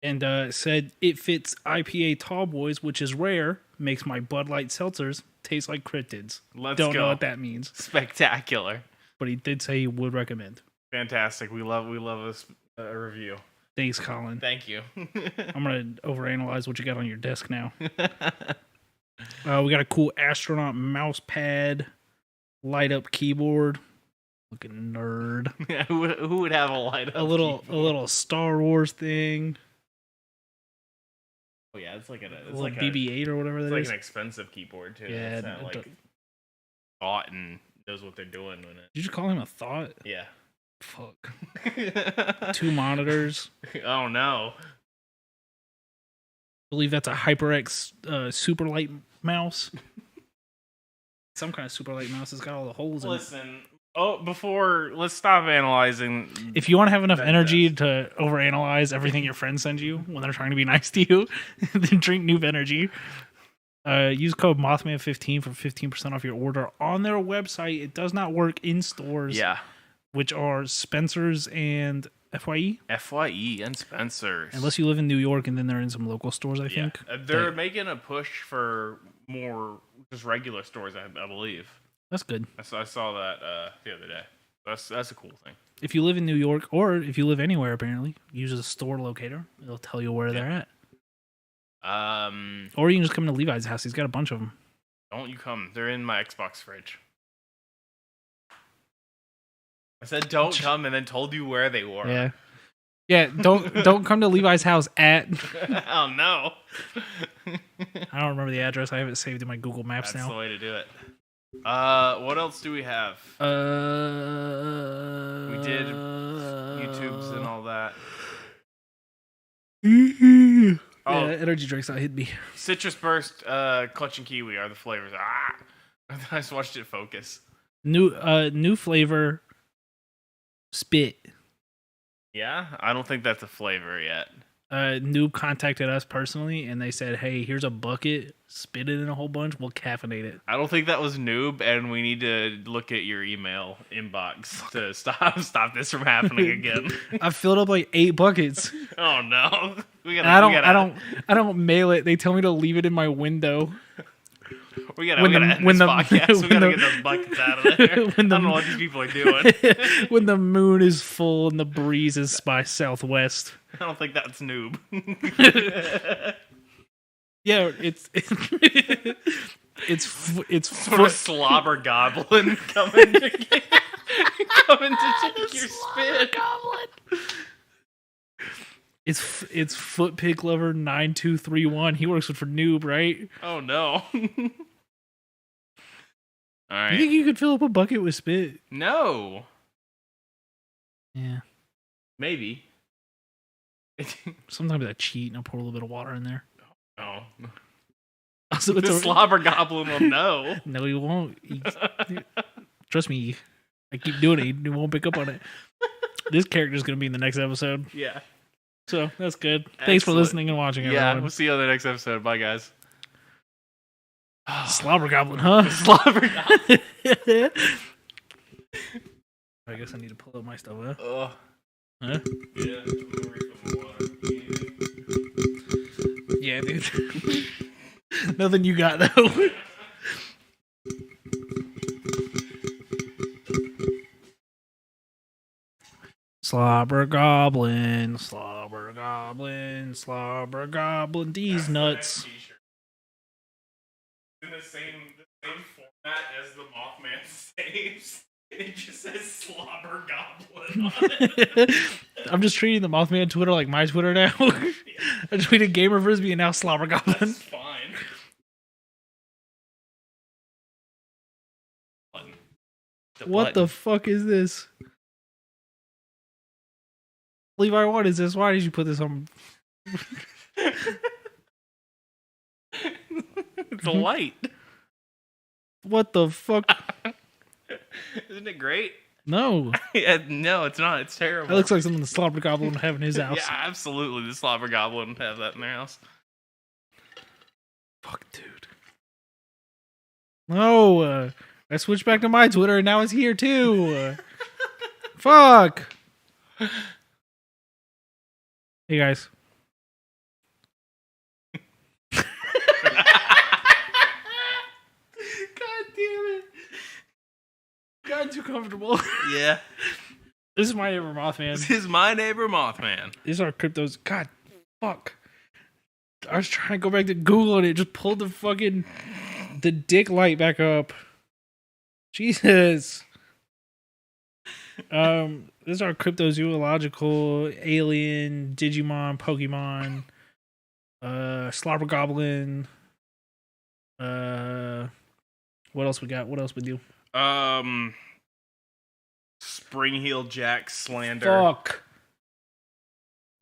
And said it fits IPA Tall Boys, which is rare, makes my Bud Light seltzers taste like cryptids. Don't know what that means. Spectacular. But he did say he would recommend. Fantastic. We love this review. Thanks, Colin. Thank you. I'm going to overanalyze what you got on your desk now. We got a cool astronaut mouse pad, light up keyboard. Looking nerd. Yeah, who would have a light up? A little Star Wars thing. Oh yeah, it's like a BB-8 or whatever that is. It's like an expensive keyboard too. Yeah, it's not like thought and knows what they're doing with it. Did you just call him a thought? Yeah. Fuck. 2 monitors. Oh no. I believe that's a HyperX super light mouse. Some kind of super light mouse. It's got all the holes in it. Listen. Oh, let's stop analyzing. If you want to have enough energy to overanalyze everything your friends send you when they're trying to be nice to you, then drink Noob Energy. Use code Mothman15 for 15% off your order on their website. It does not work in stores. Yeah. Which are Spencer's and FYE. FYE and Spencer's. Unless you live in New York, and then they're in some local stores, I think. They're making a push for more just regular stores, I believe. That's good. I saw that the other day. That's a cool thing. If you live in New York, or if you live anywhere, apparently, use a store locator. It'll tell you where they're at. Or you can just come to Levi's house. He's got a bunch of them. Don't you come. They're in my Xbox fridge. I said don't come and then told you where they were. Yeah. Yeah, don't come to Levi's house at... Oh, no. I don't remember the address. I have it saved in my Google Maps now. That's the way to do it. What else do we have? We did YouTubes and all that. Oh, energy drinks not hitting me. Citrus Burst, Clutch and Kiwi are the flavors. I just watched it focus. New flavor. Spit. Yeah, I don't think that's a flavor yet. Noob contacted us personally, and they said, "Hey, here's a bucket. Spit it in a whole bunch. We'll caffeinate it." I don't think that was Noob, and we need to look at your email inbox to stop this from happening again. I filled up like 8 buckets. Oh no, I don't mail it. They tell me to leave it in my window. We gotta end this podcast. We gotta get those buckets out of there. I don't know what these people are doing. When the moon is full and the breeze is by southwest. I don't think that's Noob. Yeah, it's sort of slobber goblin coming to take your spit. Goblin. It's Foot Pig Lover 9231. He works for Noob, right? Oh no. All right. You think you could fill up a bucket with spit? No. Yeah. Maybe. Sometimes I cheat and I pour a little bit of water in there. Oh. Also, the slobber goblin will know. No, he won't. Trust me. I keep doing it. He won't pick up on it. This character's going to be in the next episode. Yeah. So, that's good. Excellent. Thanks for listening and watching, everyone. Yeah, we'll see you on the next episode. Bye, guys. Slobber Goblin, huh? Slobber Goblin. I guess I need to pull up my stuff, huh? Huh? Yeah. Yeah, dude. Nothing you got, though. Slobber Goblin, Slobber Goblin, Slobber Goblin, these nuts. In the same format as the Mothman saves. It just says Slobber Goblin on it. I'm just treating the Mothman Twitter like my Twitter now. I tweeted Gamer Frisbee and now Slobber Goblin. That's fine. What the fuck is this? Levi, what is this? Why did you put this on? It's a light. What the fuck? Isn't it great? No. Yeah, no, it's not. It's terrible. That looks like something the Slobber Goblin would have in his house. Yeah, absolutely. The Slobber Goblin would have that in their house. Fuck, dude. No. I switched back to my Twitter and now it's here too. Fuck. Hey guys. God damn it. Got too comfortable. Yeah. This is my neighbor Mothman. This is my neighbor Mothman. These are cryptos. God, fuck. I was trying to go back to Google and it just pulled the dick light back up. Jesus. These are cryptozoological, alien, Digimon, Pokemon, Slobber Goblin. What else we got? What else we do? Spring Heel Jack slander. Fuck.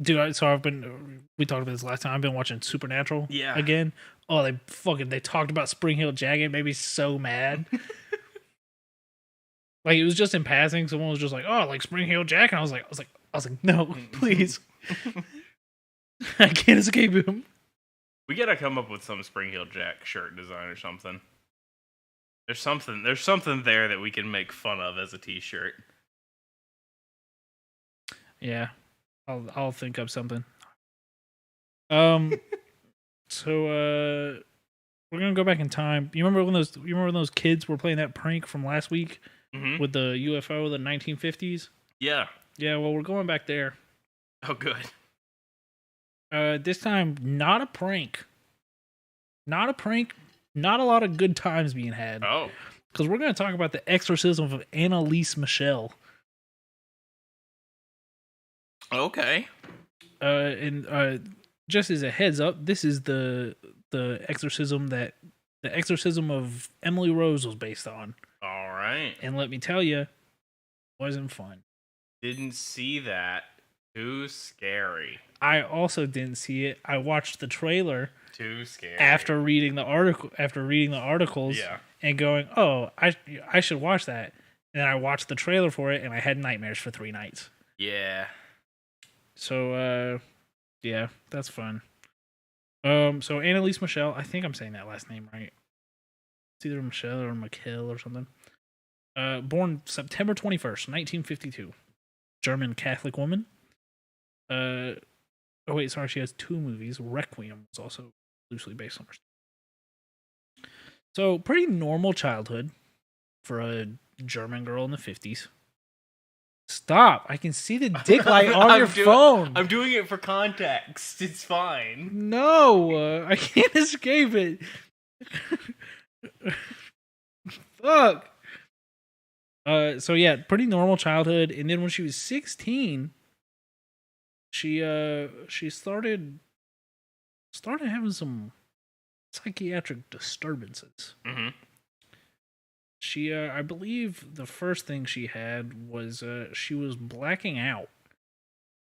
Dude, we talked about this last time. I've been watching Supernatural again. Oh, they talked about Spring Heel Jack. It made me so mad. Like, it was just in passing. Someone was just like, "Oh, like Spring Heel Jack," and I was like, "No, please, I can't escape him." We gotta come up with some Spring Heel Jack shirt design or something. There's something there that we can make fun of as a t-shirt. Yeah, I'll think of something. So we're gonna go back in time. You remember when those kids were playing that prank from last week? Mm-hmm. With the UFO, the 1950s? Yeah. Yeah, well, we're going back there. Oh, good. This time, not a prank. Not a prank. Not a lot of good times being had. Oh. Because we're going to talk about the exorcism of Annalise Michelle. Okay. And just as a heads up, this is the exorcism of Emily Rose was based on. All right. And let me tell you, wasn't fun. Didn't see that. Too scary. I also didn't see it. I watched the trailer. Too scary. After reading the articles, Yeah. and going, oh, I should watch that. And then I watched the trailer for it, and I had nightmares for 3 nights. Yeah. So, yeah, that's fun. So Annalise Michelle, I think I'm saying that last name right. It's either Michelle or Michael or something. Born September 21st, 1952. German Catholic woman. Oh wait, sorry, she has 2 movies. Requiem was also loosely based on her. So, pretty normal childhood for a German girl in the 50s. Stop! I can see the dick light on your phone. I'm doing it for context. It's fine. No, I can't escape it. Fuck. So yeah, pretty normal childhood, and then when she was 16, she started having some psychiatric disturbances. Mm-hmm. She, I believe the first thing she had was she was blacking out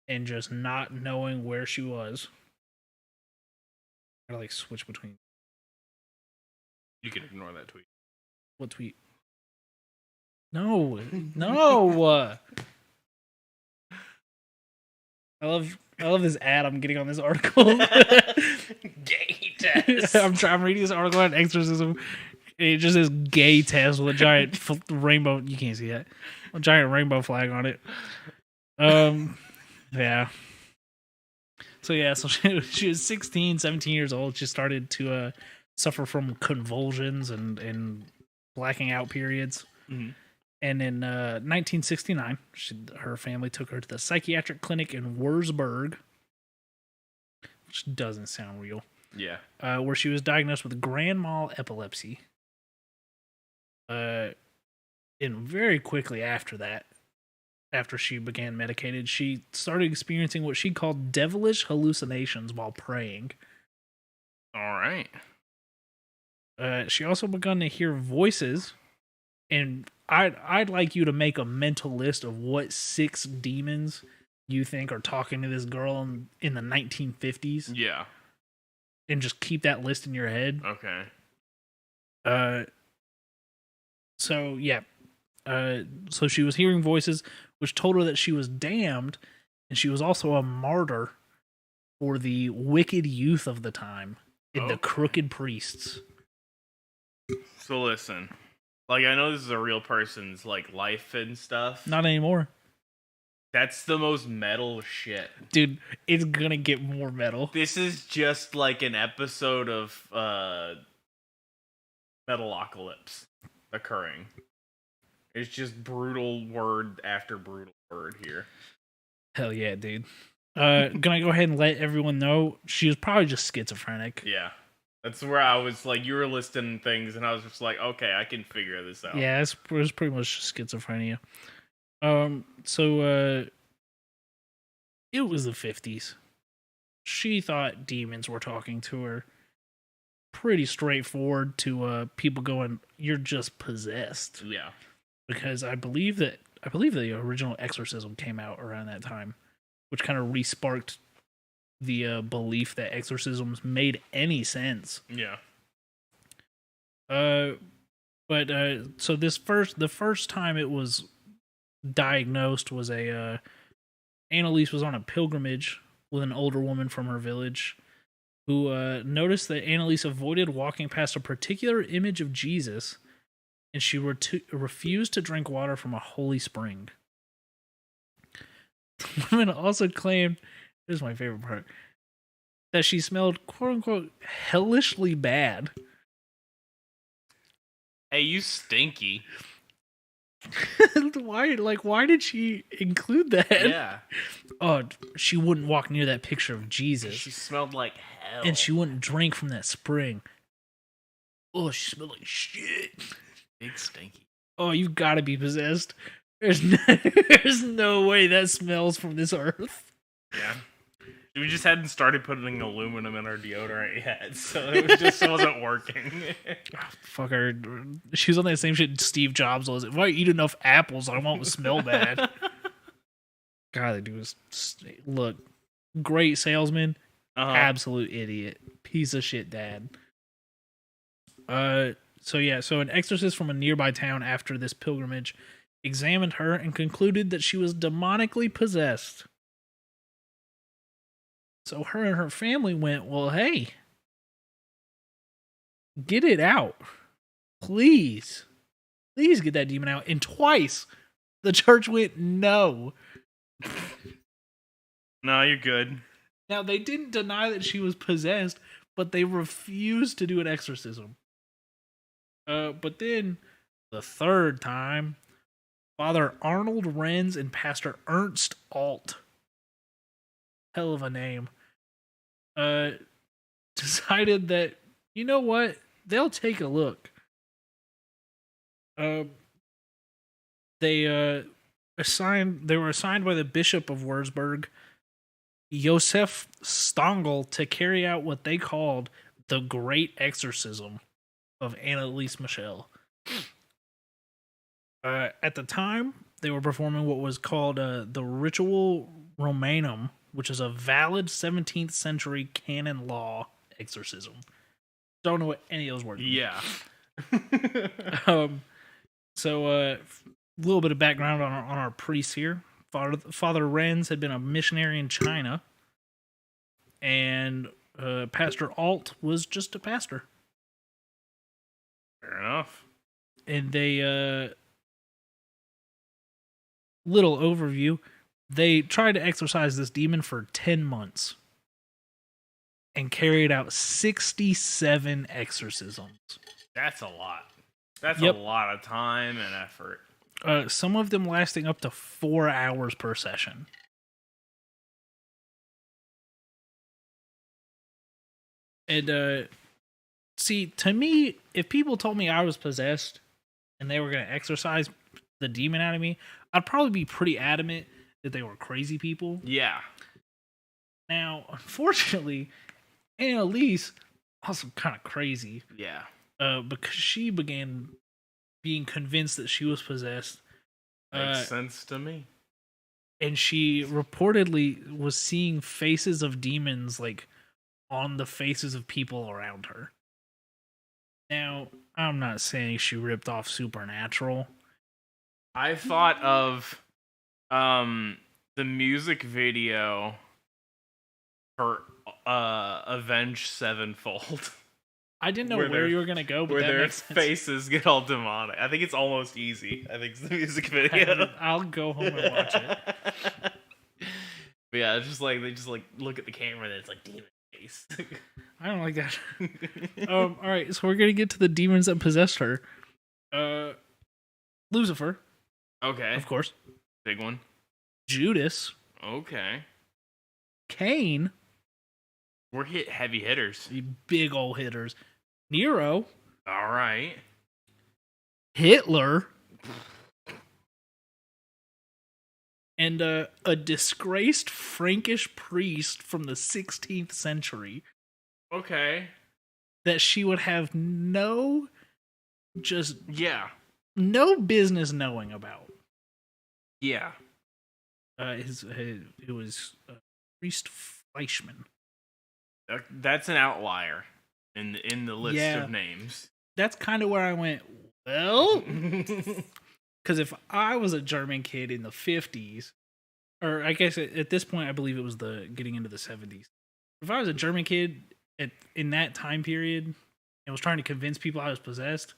and just not knowing where she was. I gotta like switch between. You can ignore that tweet. What tweet? No, no. I love this ad I'm getting on this article. Gay test. I'm reading this article on exorcism. It just says gay test with a giant rainbow. You can't see that. A giant rainbow flag on it. Yeah. So yeah, so she was 16, 17 years old. She started to suffer from convulsions and blacking out periods. Mm-hmm. And in 1969, her family took her to the psychiatric clinic in Wurzburg, which doesn't sound real. Yeah. Where she was diagnosed with grand mal epilepsy. And very quickly after that, after she began medicated, she started experiencing what she called devilish hallucinations while praying. All right. She also begun to hear voices, and I'd like you to make a mental list of what 6 demons you think are talking to this girl in the 1950s. Yeah. And just keep that list in your head. Okay. So yeah. So she was hearing voices which told her that she was damned, and she was also a martyr for the wicked youth of the time and the crooked priests. So listen, like, I know this is a real person's like life and stuff. Not anymore. That's the most metal shit. Dude, it's gonna get more metal. This is just like an episode of Metalocalypse occurring. It's just brutal word after brutal word here. Hell yeah, dude. Gonna go ahead and let everyone know she was probably just schizophrenic. Yeah. That's where I was like, you were listing things, and I was just like, okay, I can figure this out. Yeah, it was pretty much just schizophrenia. So it was the 50s. She thought demons were talking to her. Pretty straightforward to people going, "You're just possessed." Yeah. Because I believe the original Exorcism came out around that time, which kind of re-sparked the belief that exorcisms made any sense. Yeah. But so the first time it was diagnosed was Annalise was on a pilgrimage with an older woman from her village who noticed that Annalise avoided walking past a particular image of Jesus, and she refused to drink water from a holy spring. The woman also claimed, this is my favorite part, that she smelled quote-unquote hellishly bad. Hey, you stinky. Why did she include that? Yeah. Oh, she wouldn't walk near that picture of Jesus. She smelled like hell. And she wouldn't drink from that spring. Oh, she smelled like shit. Big stinky. Oh, you've got to be possessed. There's no way that smells from this earth. Yeah. We just hadn't started putting aluminum in our deodorant yet, so it wasn't working. Fuck her. She was on that same shit Steve Jobs was. If I eat enough apples, I won't smell bad. God, that dude was look great salesman, absolute idiot, piece of shit dad. So an exorcist from a nearby town after this pilgrimage examined her and concluded that she was demonically possessed. So her and her family went, well, hey, get it out. Please. Please get that demon out. And twice the church went, no. No, you're good. Now, they didn't deny that she was possessed, but they refused to do an exorcism. But then, the third time, Father Arnold Renz and Pastor Ernst Alt, hell of a name, decided that, you know what, they'll take a look. They were assigned by the Bishop of Würzburg, Josef Stangl, to carry out what they called the Great Exorcism of Anneliese Michel. At the time, they were performing what was called the Ritual Romanum, which is a valid 17th century canon law exorcism. Don't know what any of those words mean. Yeah. So a little bit of background on our priest here. Father Renz had been a missionary in China, and Pastor Alt was just a pastor. Fair enough. And they, little overview, they tried to exorcise this demon for 10 months and carried out 67 exorcisms. That's a lot. That's a lot of time and effort. Some of them lasting up to 4 hours per session. And, see, to me, if people told me I was possessed and they were going to exorcise the demon out of me, I'd probably be pretty adamant that they were crazy people. Yeah. Now, unfortunately, Anneliese also kind of crazy. Yeah. Because she began being convinced that she was possessed. Makes sense to me. And she reportedly was seeing faces of demons, like, on the faces of people around her. Now, I'm not saying she ripped off Supernatural. I thought of the music video for Avenged Sevenfold. I didn't know where you were going to go, but where that their makes sense. faces get all demonic. I think it's Almost Easy. I think it's the music video. I'll go home and watch it. But yeah, it's just like they just like look at the camera and it's like demon face. I don't like that. All right, so we're gonna get to the demons that possessed her. Lucifer, Okay. of course. Big one. Judas. Okay. Cain. We're heavy hitters. The big old hitters. Nero. All right. Hitler. And a disgraced Frankish priest from the 16th century. Okay. That she would have no business knowing about. Yeah. It was Priest Fleischmann. That's an outlier in the list of names. That's kind of where I went, well, because if I was a German kid in the 50s, or I guess at this point I believe it was getting into the 70s. If I was a German kid in that time period and was trying to convince people I was possessed,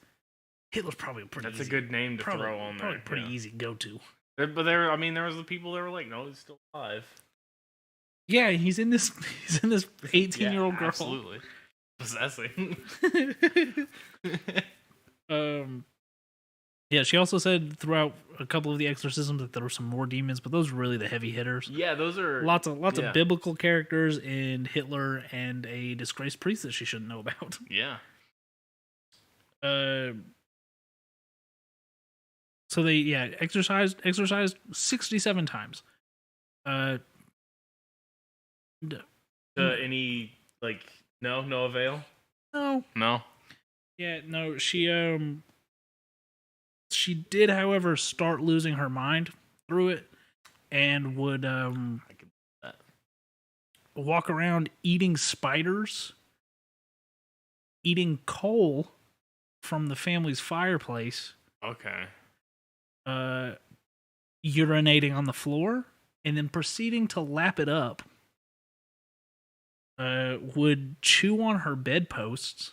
Hitler's probably That's a good name to throw on there. Probably pretty easy go to. But there was the people that were like, no, he's still alive. Yeah, he's in this 18-year-old girl. Absolutely. Possessing. Yeah, she also said throughout a couple of the exorcisms that there were some more demons, but those are really the heavy hitters. Yeah, those are lots of biblical characters in Hitler and a disgraced priest that she shouldn't know about. Yeah. So they exorcised 67 times. Any no avail? No. Yeah, no, she did, however, start losing her mind through it. and would I can that. walk around eating spiders, eating coal from the family's fireplace, Okay. urinating on the floor, and then proceeding to lap it up. Would chew on her bedposts,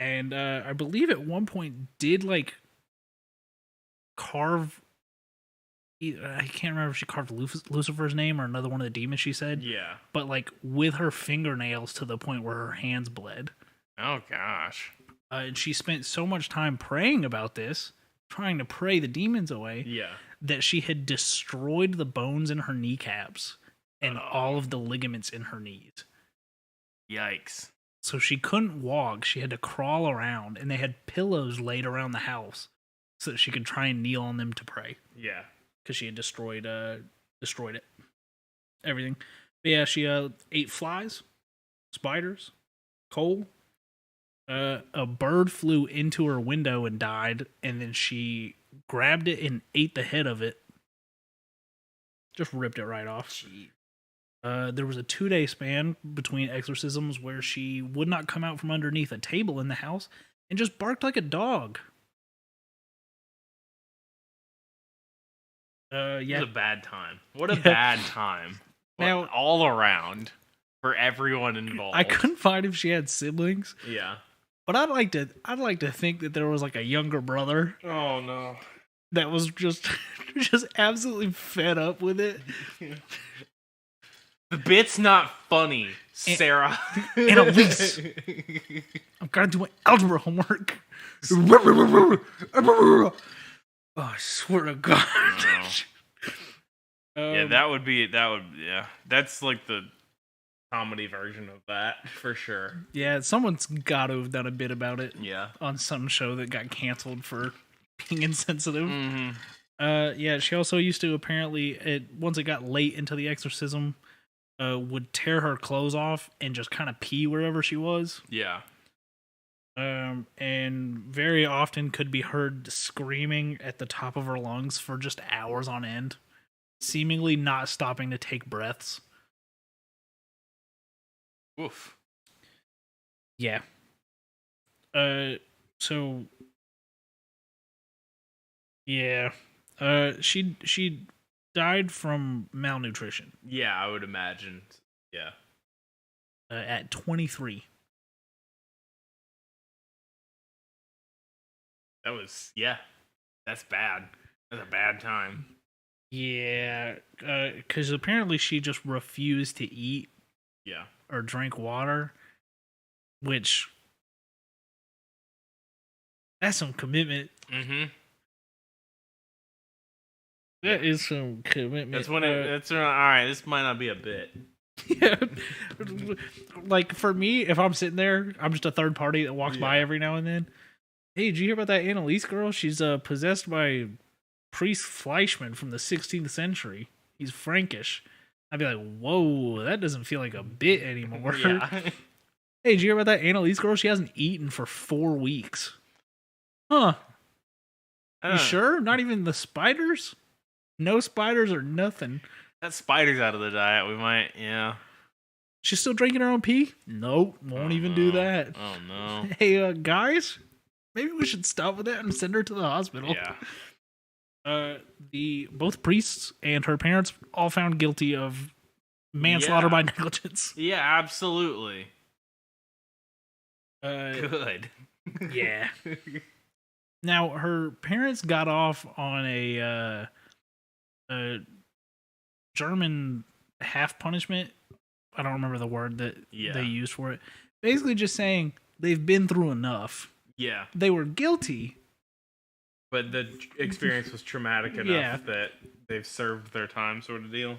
and I believe at one point did like carve. I can't remember if she carved Lucifer's name or another one of the demons she said. Yeah. But like with her fingernails to the point where her hands bled. Oh gosh. And she spent so much time praying about this, trying to pray the demons away, Yeah. that she had destroyed the bones in her kneecaps and all of the ligaments in her knees. Yikes. So she couldn't walk. She had to crawl around, and they had pillows laid around the house so that she could try and kneel on them to pray. Yeah. Because she had destroyed it. Everything. But yeah, she ate flies, spiders, coal. A bird flew into her window and died, and then she grabbed it and ate the head of it. Just ripped it right off. Jeez. There was a 2-day span between exorcisms where she would not come out from underneath a table in the house and just barked like a dog. Yeah. It was a bad time. What a bad time. Now, all around for everyone involved. I couldn't find if she had siblings. Yeah. But I'd like to think that there was like a younger brother Oh no. that was just absolutely fed up with it. The bit's not funny, Sarah. And Elise. I'm gonna do my algebra homework. Oh, I swear to God. Yeah, that's like the comedy version of that for sure. Yeah, someone's got to have done a bit about it. Yeah. On some show that got canceled for being insensitive. Mm-hmm. Yeah, she also used to apparently, once it got late into the exorcism, would tear her clothes off and just kind of pee wherever she was. Yeah. And very often could be heard screaming at the top of her lungs for just hours on end, seemingly not stopping to take breaths. Oof. Yeah. So yeah. She died from malnutrition. Yeah, I would imagine. Yeah. At 23. That's bad. That's a bad time. Yeah, because apparently she just refused to eat. Yeah. Or drink water, which that's some commitment. Mm-hmm. That is some commitment. That's when all right. This might not be a bit. Yeah, like for me, if I'm sitting there, I'm just a third party that walks by every now and then. Hey, did you hear about that Annalise girl? She's possessed by priest Fleischmann from the 16th century. He's Frankish. I'd be like, whoa, that doesn't feel like a bit anymore. Yeah. Hey, did you hear about that Annalise girl? She hasn't eaten for 4 weeks. Huh. You sure? Not even the spiders? No spiders or nothing. That spider's out of the diet. We might, yeah. She's still drinking her own pee? Nope, won't even do that. Oh, no. Hey, guys, maybe we should stop with that and send her to the hospital. Yeah. Both priests and her parents all found guilty of manslaughter by negligence. Yeah, absolutely. Good. Yeah. Now her parents got off on a German half punishment. I don't remember the word that they used for it. Basically, just saying they've been through enough. Yeah. They were guilty. But the experience was traumatic enough that they've served their time, sort of deal.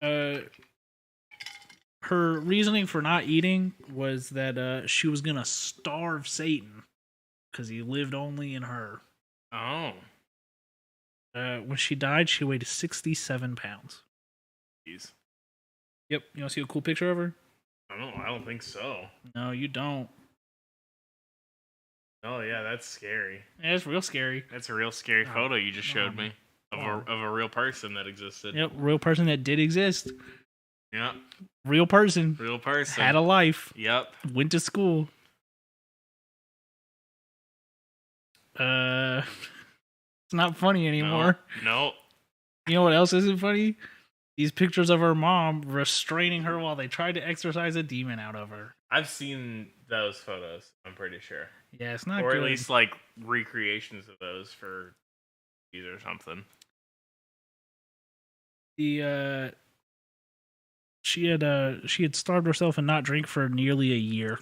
Her reasoning for not eating was that she was going to starve Satan because he lived only in her. Oh. When she died, she weighed 67 pounds. Jeez. Yep. You want to see a cool picture of her? I don't think so. No, you don't. Oh yeah, that's scary. Yeah, it's real scary. That's a real scary photo you just showed me of a real person that existed. Yep, real person that did exist. Yep. Real person. Real person. Had a life. Yep. Went to school. It's not funny anymore. No. You know what else isn't funny? These pictures of her mom restraining her while they tried to exorcise a demon out of her. I've seen those photos, I'm pretty sure. Yeah, it's not or good. At least like recreations of those for these or something. She had starved herself and not drink for nearly a year.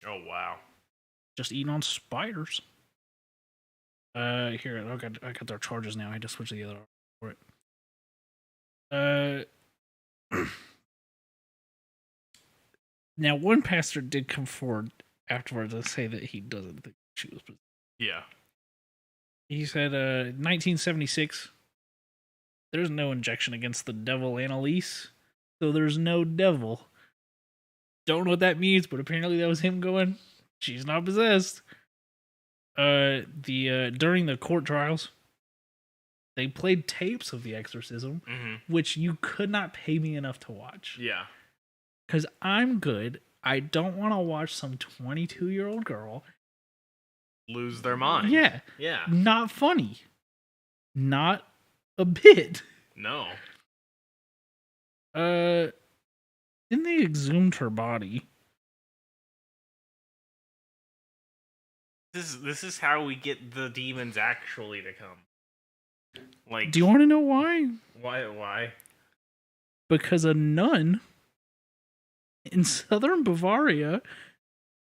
Oh wow. Just eating on spiders. Here, I got their charges now. I just switched to the other for it. Now one pastor did come forward afterwards and say that he doesn't think she was possessed. Yeah. He said, 1976, there's no injection against the devil, Annalise, so there's no devil. Don't know what that means, but apparently that was him going, she's not possessed. During the court trials, they played tapes of the exorcism, which you could not pay me enough to watch. Yeah. Because I'm good. I don't want to watch some 22-year-old girl lose their mind. Yeah. Yeah. Not funny. Not a bit. No. Then they exhumed her body. This is how we get the demons actually to come. Like, do you want to know why? Why? Because a nun in southern Bavaria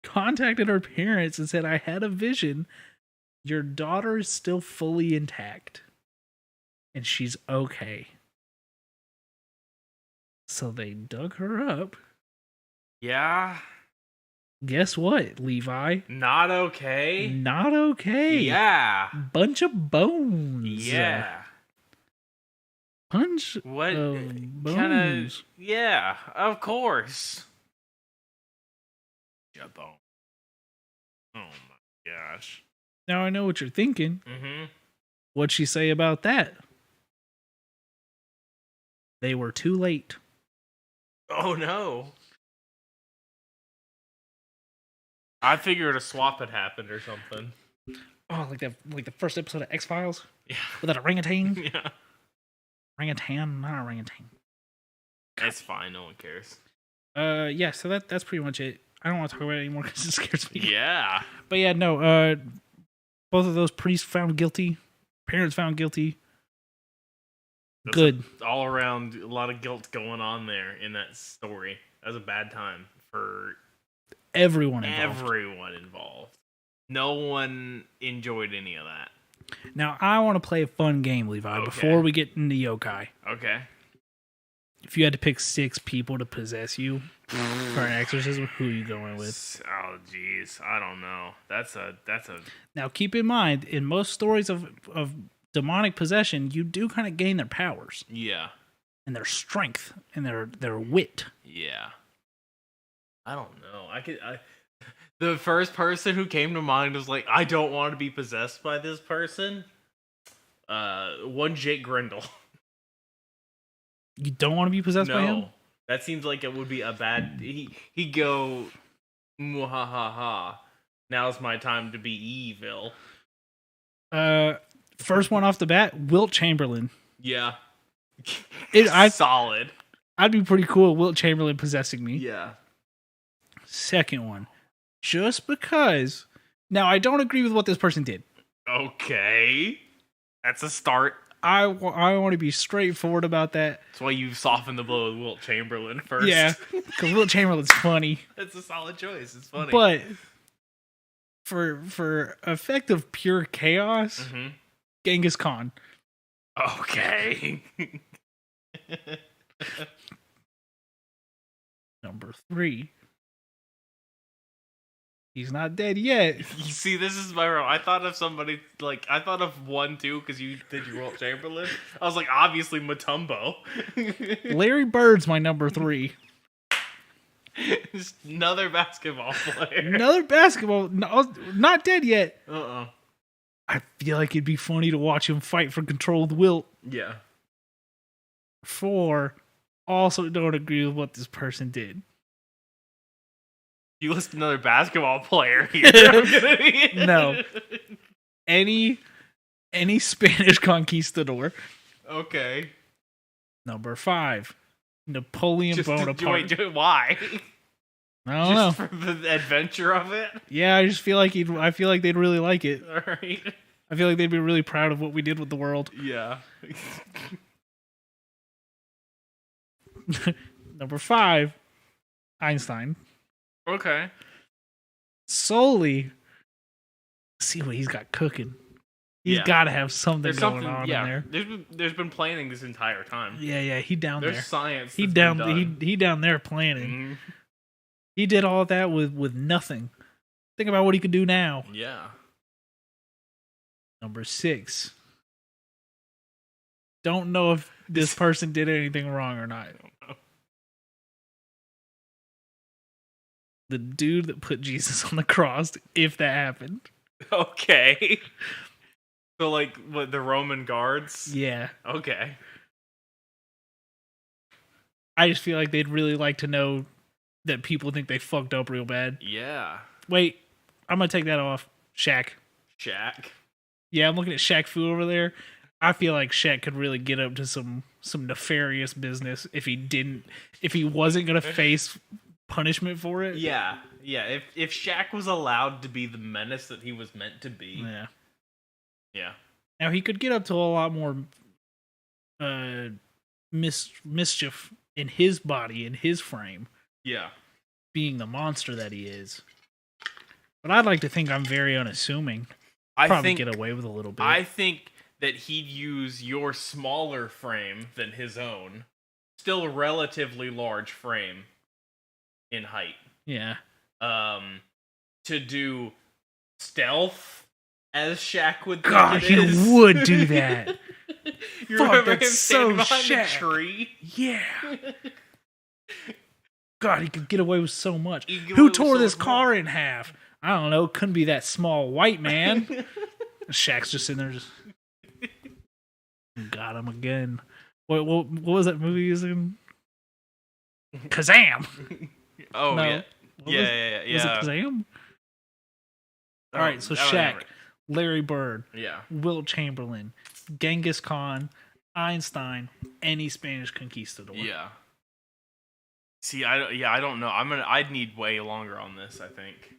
contacted her parents and said, I had a vision. Your daughter is still fully intact. And she's okay. So they dug her up. Yeah. Guess what, Levi? Not okay. Not okay. Yeah. Bunch of bones. Yeah. Bunch what of bones. Kinda, yeah, of course. Jabone. Oh my gosh. Now I know what you're thinking. What'd she say about that? They were too late. Oh no. I figured a swap had happened or something. Oh, like the first episode of X-Files? Yeah. With that orangutan? Yeah. Orangutan? Not orangutan. It's fine, no one cares. Yeah, so that's pretty much it. I don't want to talk about it anymore because it scares me. Yeah. But yeah, no, both of those priests found guilty. Parents found guilty. That's good. All around, a lot of guilt going on there in that story. That was a bad time for everyone involved. Everyone involved. No one enjoyed any of that. Now, I want to play a fun game, Levi, before we get into yokai. Okay. If you had to pick 6 people to possess you for an exorcism, who are you going with? Oh, jeez. I don't know. That's a... Now, keep in mind, in most stories of demonic possession, you do kind of gain their powers. Yeah. And their strength and their wit. Yeah. I don't know. The first person who came to mind was like, I don't want to be possessed by this person. One Jake Grindle. You don't want to be possessed by him? No. That seems like it would be a bad... He'd go, muhahaha. Now's my time to be evil. First one off the bat, Wilt Chamberlain. Yeah. Solid. I'd be pretty cool with Wilt Chamberlain possessing me. Yeah. Second one. Just because... Now, I don't agree with what this person did. Okay. That's a start. I want to be straightforward about that. That's why you softened the blow with Wilt Chamberlain first. Yeah, because Wilt Chamberlain's funny. It's a solid choice. It's funny. But for effective pure chaos, Genghis Khan. Okay. Number 3. He's not dead yet. You see, this is my problem. I thought of somebody, I thought of one, too, because you did your Wilt Chamberlain. I was like, obviously, Matumbo. Larry Bird's my number 3. Just another basketball player. Another basketball, no, not dead yet. Uh-uh. I feel like it'd be funny to watch him fight for controlled will. Yeah. 4, also don't agree with what this person did. You list another basketball player here. I'm gonna be... No. Any Spanish conquistador. Okay. Number 5, Napoleon Bonaparte. Wait, why? I don't know. For the adventure of it? Yeah, I just feel like I feel like they'd really like it. All right. I feel like they'd be really proud of what we did with the world. Yeah. Number 5, Einstein. Okay. Solely see what he's got cooking. He's got to have something going on in there. There's been planning this entire time. Yeah, he down there. There's science. He down there planning. Mm-hmm. He did all of that with nothing. Think about what he could do now. Yeah. Number 6. Don't know if this person did anything wrong or not. I don't know. The dude that put Jesus on the cross, if that happened. Okay. So, like, what, the Roman guards? Yeah. Okay. I just feel like they'd really like to know that people think they fucked up real bad. Yeah. Wait, I'm going to take that off. Shaq. Yeah, I'm looking at Shaq Fu over there. I feel like Shaq could really get up to some nefarious business if he wasn't going to face punishment for it. Yeah. If Shaq was allowed to be the menace that he was meant to be. Yeah. Now he could get up to a lot more mischief in his body, in his frame. Yeah. Being the monster that he is. But I'd like to think I'm very unassuming. Probably get away with a little bit. I think that he'd use your smaller frame than his own. Still relatively large frame in height. Yeah. To do stealth as Shaq would think God, it is. he would do that. You Fuck, remember that's him so standing behind Shaq. a tree? Yeah. God, he could get away with so much. He'd get away Who with tore so this much car more. in half? I don't know. Couldn't be that small white man. Shaq's just in there just... Got him again. What was that movie he was in? Kazam! Oh, No. yeah. What Yeah. Was it Kazam? Oh, Alright, so I don't Shaq, remember. Larry Bird, Yeah. Wilt Chamberlain, Genghis Khan, Einstein, any Spanish conquistador. Yeah. See, I don't know. I'd need way longer on this, I think.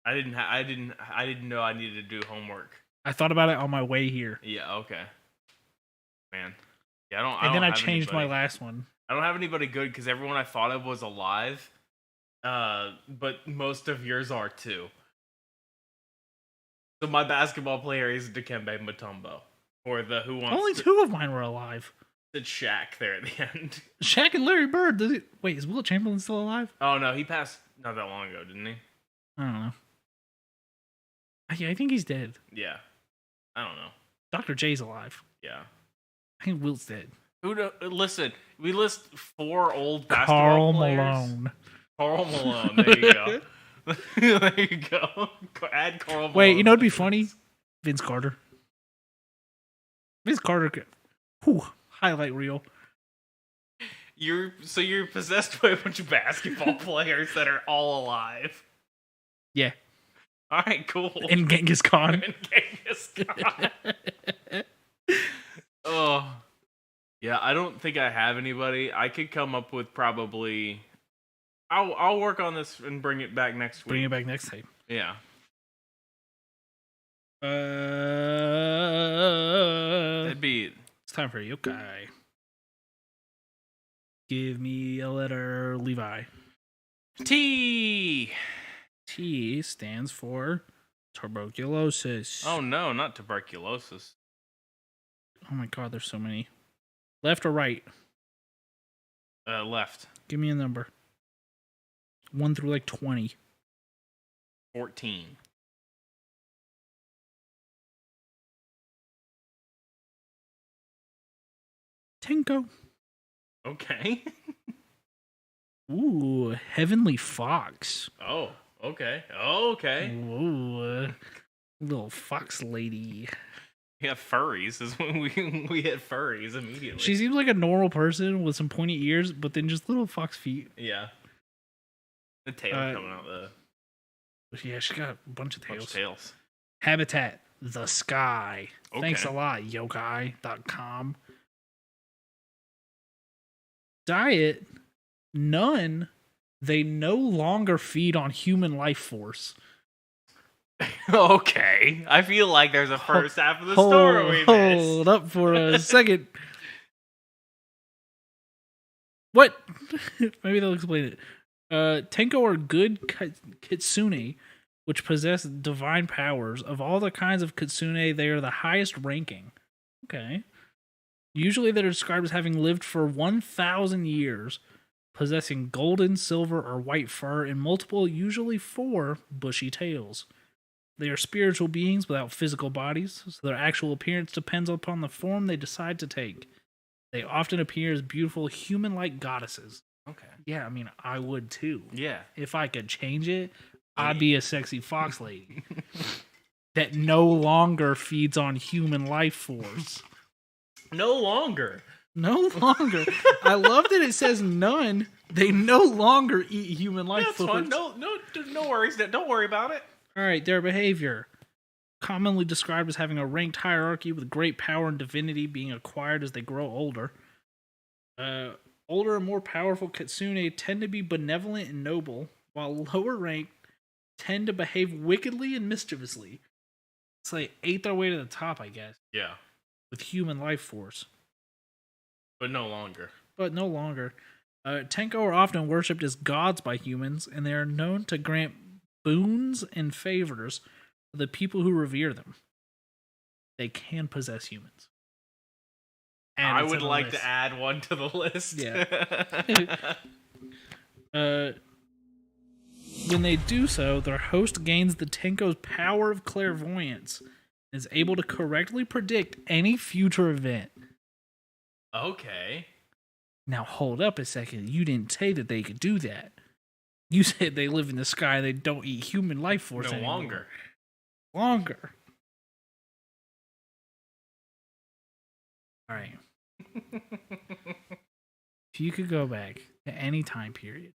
I didn't know I needed to do homework. I thought about it on my way here. Yeah, okay. Man. Yeah, I don't And then I have changed my anybody. last one. I don't have anybody good because everyone I thought of was alive. But most of yours are too. So my basketball player is Dikembe Mutombo. Or the Who Wants Only to... 2 of mine were alive. It's Shaq there at the end. Shaq and Larry Bird. Wait, is Wilt Chamberlain still alive? Oh no, he passed not that long ago, didn't he? I don't know. I think he's dead. Yeah. I don't know. Dr. J's alive. Yeah. I think Wilt's dead. Listen, we list 4 old basketball Karl players. Malone. Karl Malone. There you go. There you go. Add Karl Malone. Wait, you know what'd be funny? Vince Carter. Vince Carter. Whew, highlight reel. You're possessed by a bunch of basketball players that are all alive. Yeah. All right, cool. And Genghis Khan. And Genghis Khan. Oh. Yeah, I don't think I have anybody. I could come up with probably... I'll work on this and bring it back next week. Bring it back next time. Yeah. It's time for a yokai. Give me a letter, Levi. T. T stands for tuberculosis. Oh no, not tuberculosis. Oh my god, there's so many. Left or right? Left. Give me a number. 1 through like 20. 14. Tinko. Okay. Ooh, Heavenly Fox. Oh, okay. Okay. Whoa, little fox lady. Yeah, furries is when we hit furries immediately. She seems like a normal person with some pointy ears, but then just little fox feet. Yeah. The tail coming out the. Yeah, she got a bunch of tails. Habitat, the sky. Okay. Thanks a lot, yokai.com. Diet, none. They no longer feed on human life force. Okay. I feel like there's a first half of the story we missed. Hold up for a second. What? Maybe they'll explain it. Tenko are good kitsune, which possess divine powers. Of all the kinds of kitsune, they are the highest ranking. Okay. Usually they're described as having lived for 1,000 years, possessing golden, silver, or white fur, and multiple, usually 4, bushy tails. They are spiritual beings without physical bodies, so their actual appearance depends upon the form they decide to take. They often appear as beautiful human-like goddesses. Okay. Yeah, I mean, I would too. Yeah. If I could change it, I'd be a sexy fox lady that no longer feeds on human life force. No longer. I love that it says none. They no longer eat human life force. Fine. No worries. Don't worry about it. All right, their behavior. Commonly described as having a ranked hierarchy with great power and divinity being acquired as they grow older. Older and more powerful kitsune tend to be benevolent and noble, while lower ranked tend to behave wickedly and mischievously. It's like ate their way to the top, I guess. Yeah. With human life force. But no longer. Tenko are often worshipped as gods by humans, and they are known to grant boons and favors to the people who revere them. They can possess humans. And I would like to add one to the list. Yeah. When they do so, their host gains the Tenko's power of clairvoyance and is able to correctly predict any future event. Okay. Now hold up a second. You didn't say that they could do that. You said they live in the sky and they don't eat human life force anymore. Longer. All right. If you could go back to any time period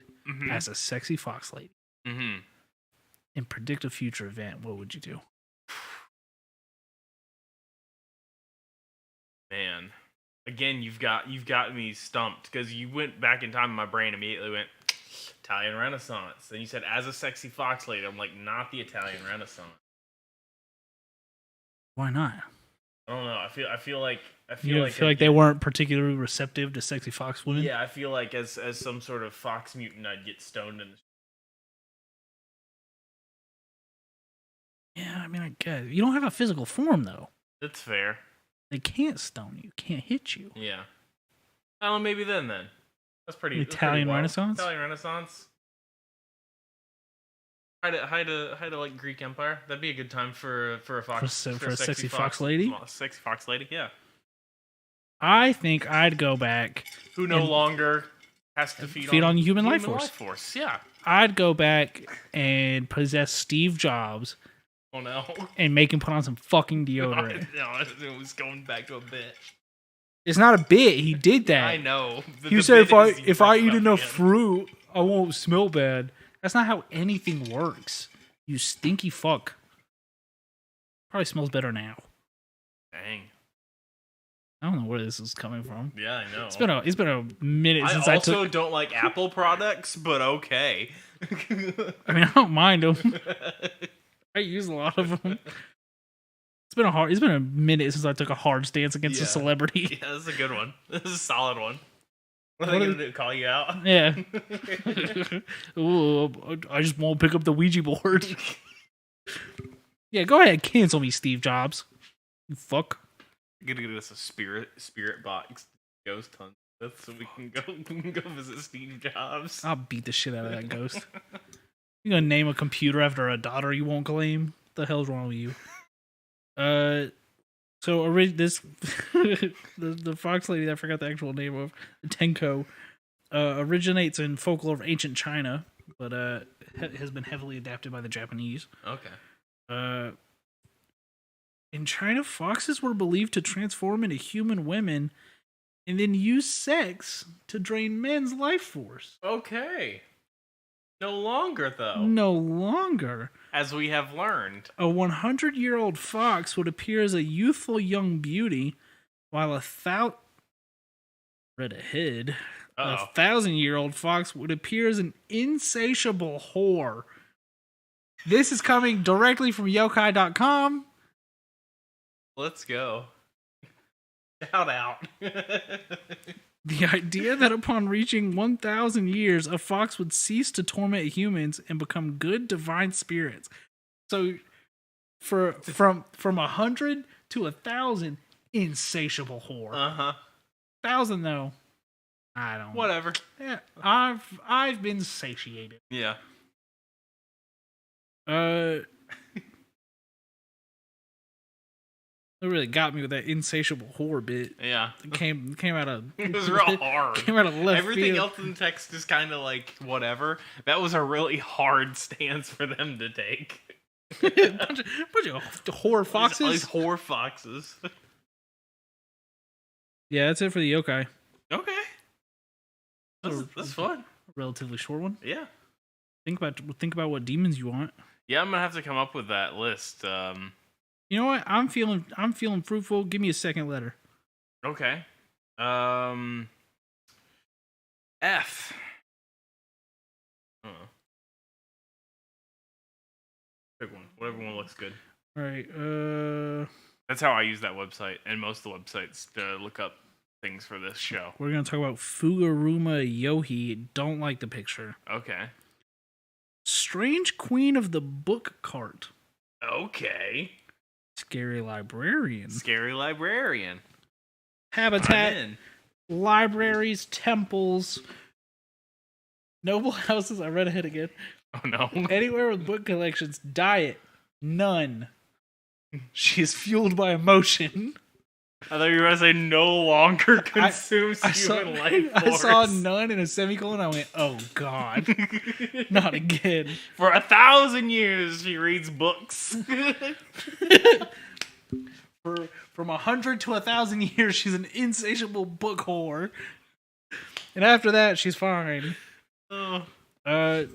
as a sexy fox lady and predict a future event, what would you do? Man, again, you've got me stumped because you went back in time and my brain immediately went Italian Renaissance. Then you said as a sexy fox lady. I'm like, not the Italian Renaissance. Why not? I don't know. I feel like they weren't particularly receptive to sexy fox women. Yeah, I feel like as some sort of fox mutant, I'd get stoned in the. Yeah, I mean, I guess you don't have a physical form though. That's fair. They can't stone you. Can't hit you. Yeah. Oh, maybe then. That's pretty. Italian Renaissance. Italian Renaissance. Hi to like Greek Empire. That'd be a good time for a fox for a sexy fox lady. Sexy fox lady, yeah. I think I'd go back. Who no longer has to feed on human life force. Yeah. I'd go back and possess Steve Jobs. Oh no. And make him put on some fucking deodorant. No, it was going back to a bit. It's not a bit. He did that. I know. He said if I eat enough fruit, I won't smell bad. That's not how anything works. You stinky fuck. Probably smells better now. Dang. I don't know where this is coming from. Yeah, I know. It's been a minute since I also don't like Apple products, but okay. I mean, I don't mind them. I use a lot of them. It's been a minute since I took a hard stance against a celebrity. Yeah, this is a good one. This is a solid one. What are they going to do? Call you out? Yeah. Ooh, I just won't pick up the Ouija board. Yeah, go ahead. Cancel me, Steve Jobs. You fuck. You're going to get us a spirit box ghost hunt so we can go visit Steve Jobs. I'll beat the shit out of that ghost. You're going to name a computer after a daughter you won't claim? What the hell's wrong with you? So this the fox lady, I forgot the actual name of, Tenko, originates in folklore of ancient China, but has been heavily adapted by the Japanese. Okay. In China, foxes were believed to transform into human women and then use sex to drain men's life force. Okay. No longer, though. No longer. As we have learned. A 100-year-old fox would appear as a youthful young beauty, while a 1,000-year-old fox would appear as an insatiable whore. This is coming directly from yokai.com. Let's go. Shout out. The idea that upon reaching 1,000 years, a fox would cease to torment humans and become good divine spirits. So, from 100 to 1,000, insatiable whore. 1,000 though, I don't. Whatever. Yeah, I've been satiated. Yeah. It really got me with that insatiable whore bit. Yeah. It came out of. It was real hard. Came out of left Everything field. else in the text is kind of like whatever. That was a really hard stance for them to take. bunch of whore foxes. All these whore foxes. Yeah, that's it for the yokai. Okay. That's fun. A relatively short one. Yeah. Think about what demons you want. Yeah, I'm gonna have to come up with that list. You know what? I'm feeling fruitful. Give me a second letter. Okay. F. Pick one. Whatever one looks good. All right. That's how I use that website and most of the websites to look up things for this show. We're gonna talk about Fuguruma Yohi. Don't like the picture. Okay. Strange Queen of the Book Cart. Okay. Scary Librarian. Scary Librarian. Habitat. Libraries. Temples. Noble houses. I read ahead again. Oh no. Anywhere with book collections. Diet. None. She is fueled by emotion. I thought you were going to say no longer consumes human life force. I saw none in a semicolon. I went, oh God. Not again. For 1,000 years, she reads books. From 100 to 1,000 years, she's an insatiable book whore. And after that, she's fine. Oh. So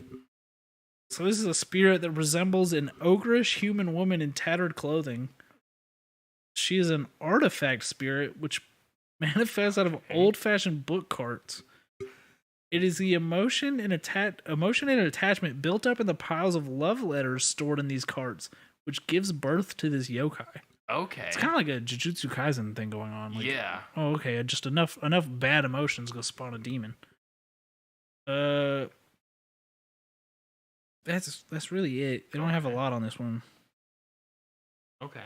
this is a spirit that resembles an ogreish human woman in tattered clothing. She is an artifact spirit which manifests out of old-fashioned book carts. It is the emotion and attachment built up in the piles of love letters stored in these carts, which gives birth to this yokai. Okay. It's kind of like a Jujutsu Kaisen thing going on. Like, yeah. Oh, okay. Just enough bad emotions go spawn a demon. That's really it. They don't have a lot on this one. Okay.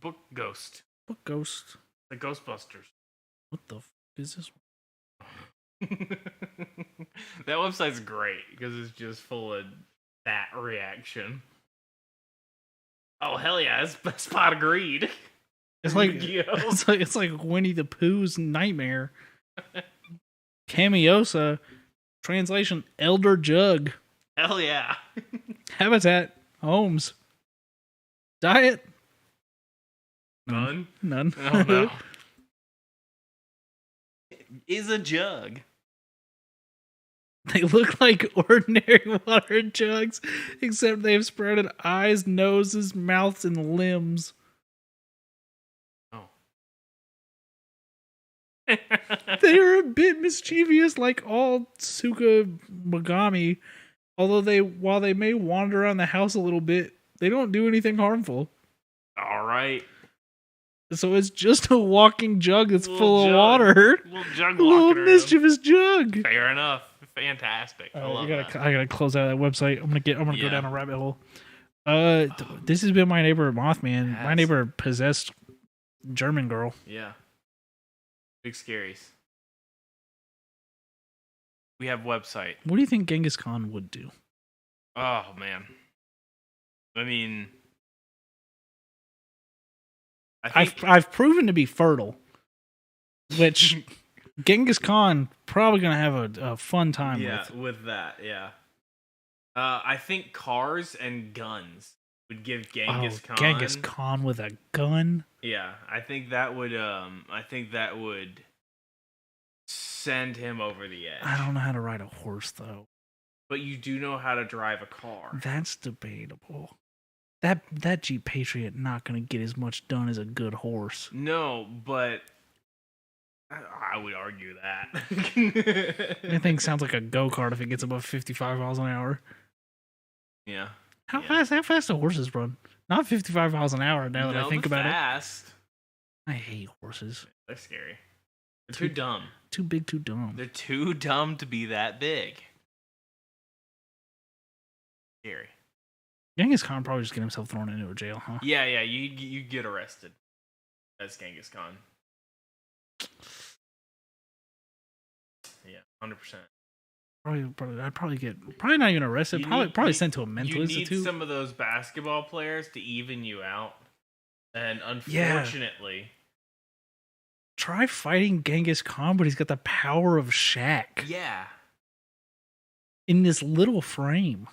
Book Ghost. Book Ghost. The Ghostbusters. What the is this one? That website's great because it's just full of that reaction. Oh hell yeah! Spot agreed. It's like Winnie the Pooh's nightmare. Kamiosa. Translation: Elder Jug. Hell yeah. Habitat: homes. Diet: none. Oh no. Is a jug. They look like ordinary water jugs, except they have sprouted eyes, noses, mouths, and limbs. Oh. They are a bit mischievous, like all Tsuka Mogami. Although while they may wander around the house a little bit, they don't do anything harmful. All right. So it's just a walking jug that's full of water. Little mischievous jug. Fair enough. Fantastic. I love that. I gotta close out that website. I'm gonna go down a rabbit hole. This has been my neighbor Mothman. My neighbor possessed German girl. Yeah. Big scaries. We have website. What do you think Genghis Khan would do? Oh man. I mean, I've proven to be fertile, which Genghis Khan probably gonna have a fun time with that. Yeah. I think cars and guns would give Genghis Khan. Genghis Khan with a gun. Yeah, I think that would. I think that would send him over the edge. I don't know how to ride a horse though. But you do know how to drive a car. That's debatable. That Jeep Patriot not gonna get as much done as a good horse. No, but I would argue that. That thing sounds like a go-kart if it gets above 55 miles an hour. Yeah. How fast do horses run? Not 55 miles an hour now that I think about fast. it. I hate horses. They're scary. They're too dumb. Too big, too dumb. They're too dumb to be that big. Scary. Genghis Khan probably just get himself thrown into a jail, huh? Yeah, you get arrested as Genghis Khan. Yeah, 100%. I'd probably not even arrested. Probably sent to a mental institute. You need some of those basketball players to even you out, and unfortunately, try fighting Genghis Khan, but he's got the power of Shaq. Yeah, in this little frame.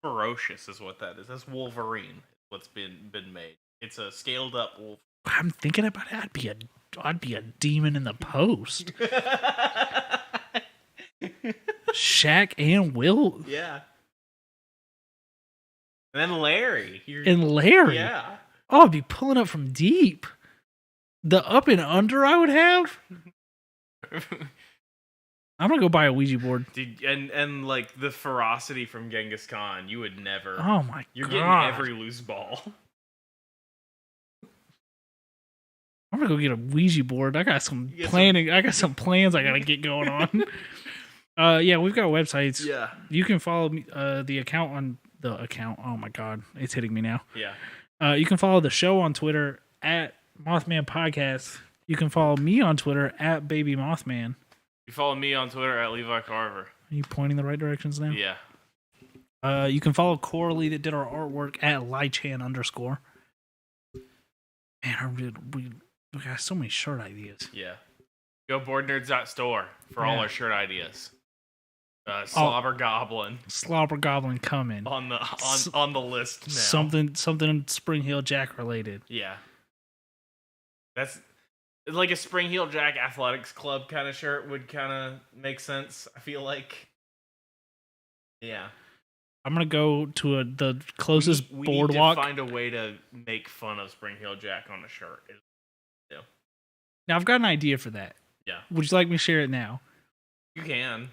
Ferocious is what that is. That's Wolverine. What's been made. It's a scaled up wolf. I'm thinking about it. I'd be a demon in the post. Shaq and Wilt. Yeah. And then Larry. Larry. Yeah. Oh, I'd be pulling up from deep. The up and under I would have. I'm gonna go buy a Ouija board. Dude, and like the ferocity from Genghis Khan, you would never. Oh my god! You're getting every loose ball. I'm gonna go get a Ouija board. I got some planning. I got some plans I gotta get going on. Yeah, we've got websites. Yeah, you can follow me, the account on the account. Oh my god, it's hitting me now. Yeah. You can follow the show on Twitter at Mothman Podcast. You can follow me on Twitter at Baby Mothman. You follow me on Twitter at Levi Carver. Are you pointing the right directions now? Yeah. You can follow Coralie that did our artwork at Lychan_. Man, we got so many shirt ideas. Yeah. Go boardnerds.store for all our shirt ideas. Slobber Goblin. Slobber Goblin coming. On the list now. Something Spring Heel Jack related. Yeah. That's like a Spring Heel Jack Athletics Club kind of shirt would kind of make sense, I feel like. Yeah. I'm going to go to the closest boardwalk. We need to find a way to make fun of Spring Heel Jack on a shirt. Yeah. Now, I've got an idea for that. Yeah. Would you like me to share it now? You can.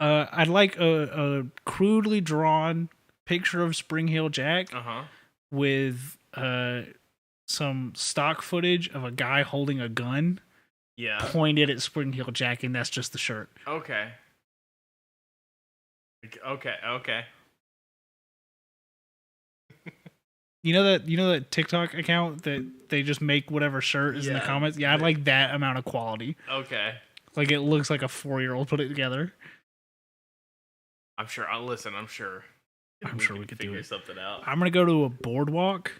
I'd like a crudely drawn picture of Spring Heel Jack with some stock footage of a guy holding a gun pointed at Spring Heel Jack, and that's just the shirt. Okay. You know that TikTok account that they just make whatever shirt is in the comments? Yeah, I'd like that amount of quality. Okay. Like it looks like a 4-year-old put it together. I'm sure. I'm sure. I'm sure we could figure something out. I'm gonna go to a boardwalk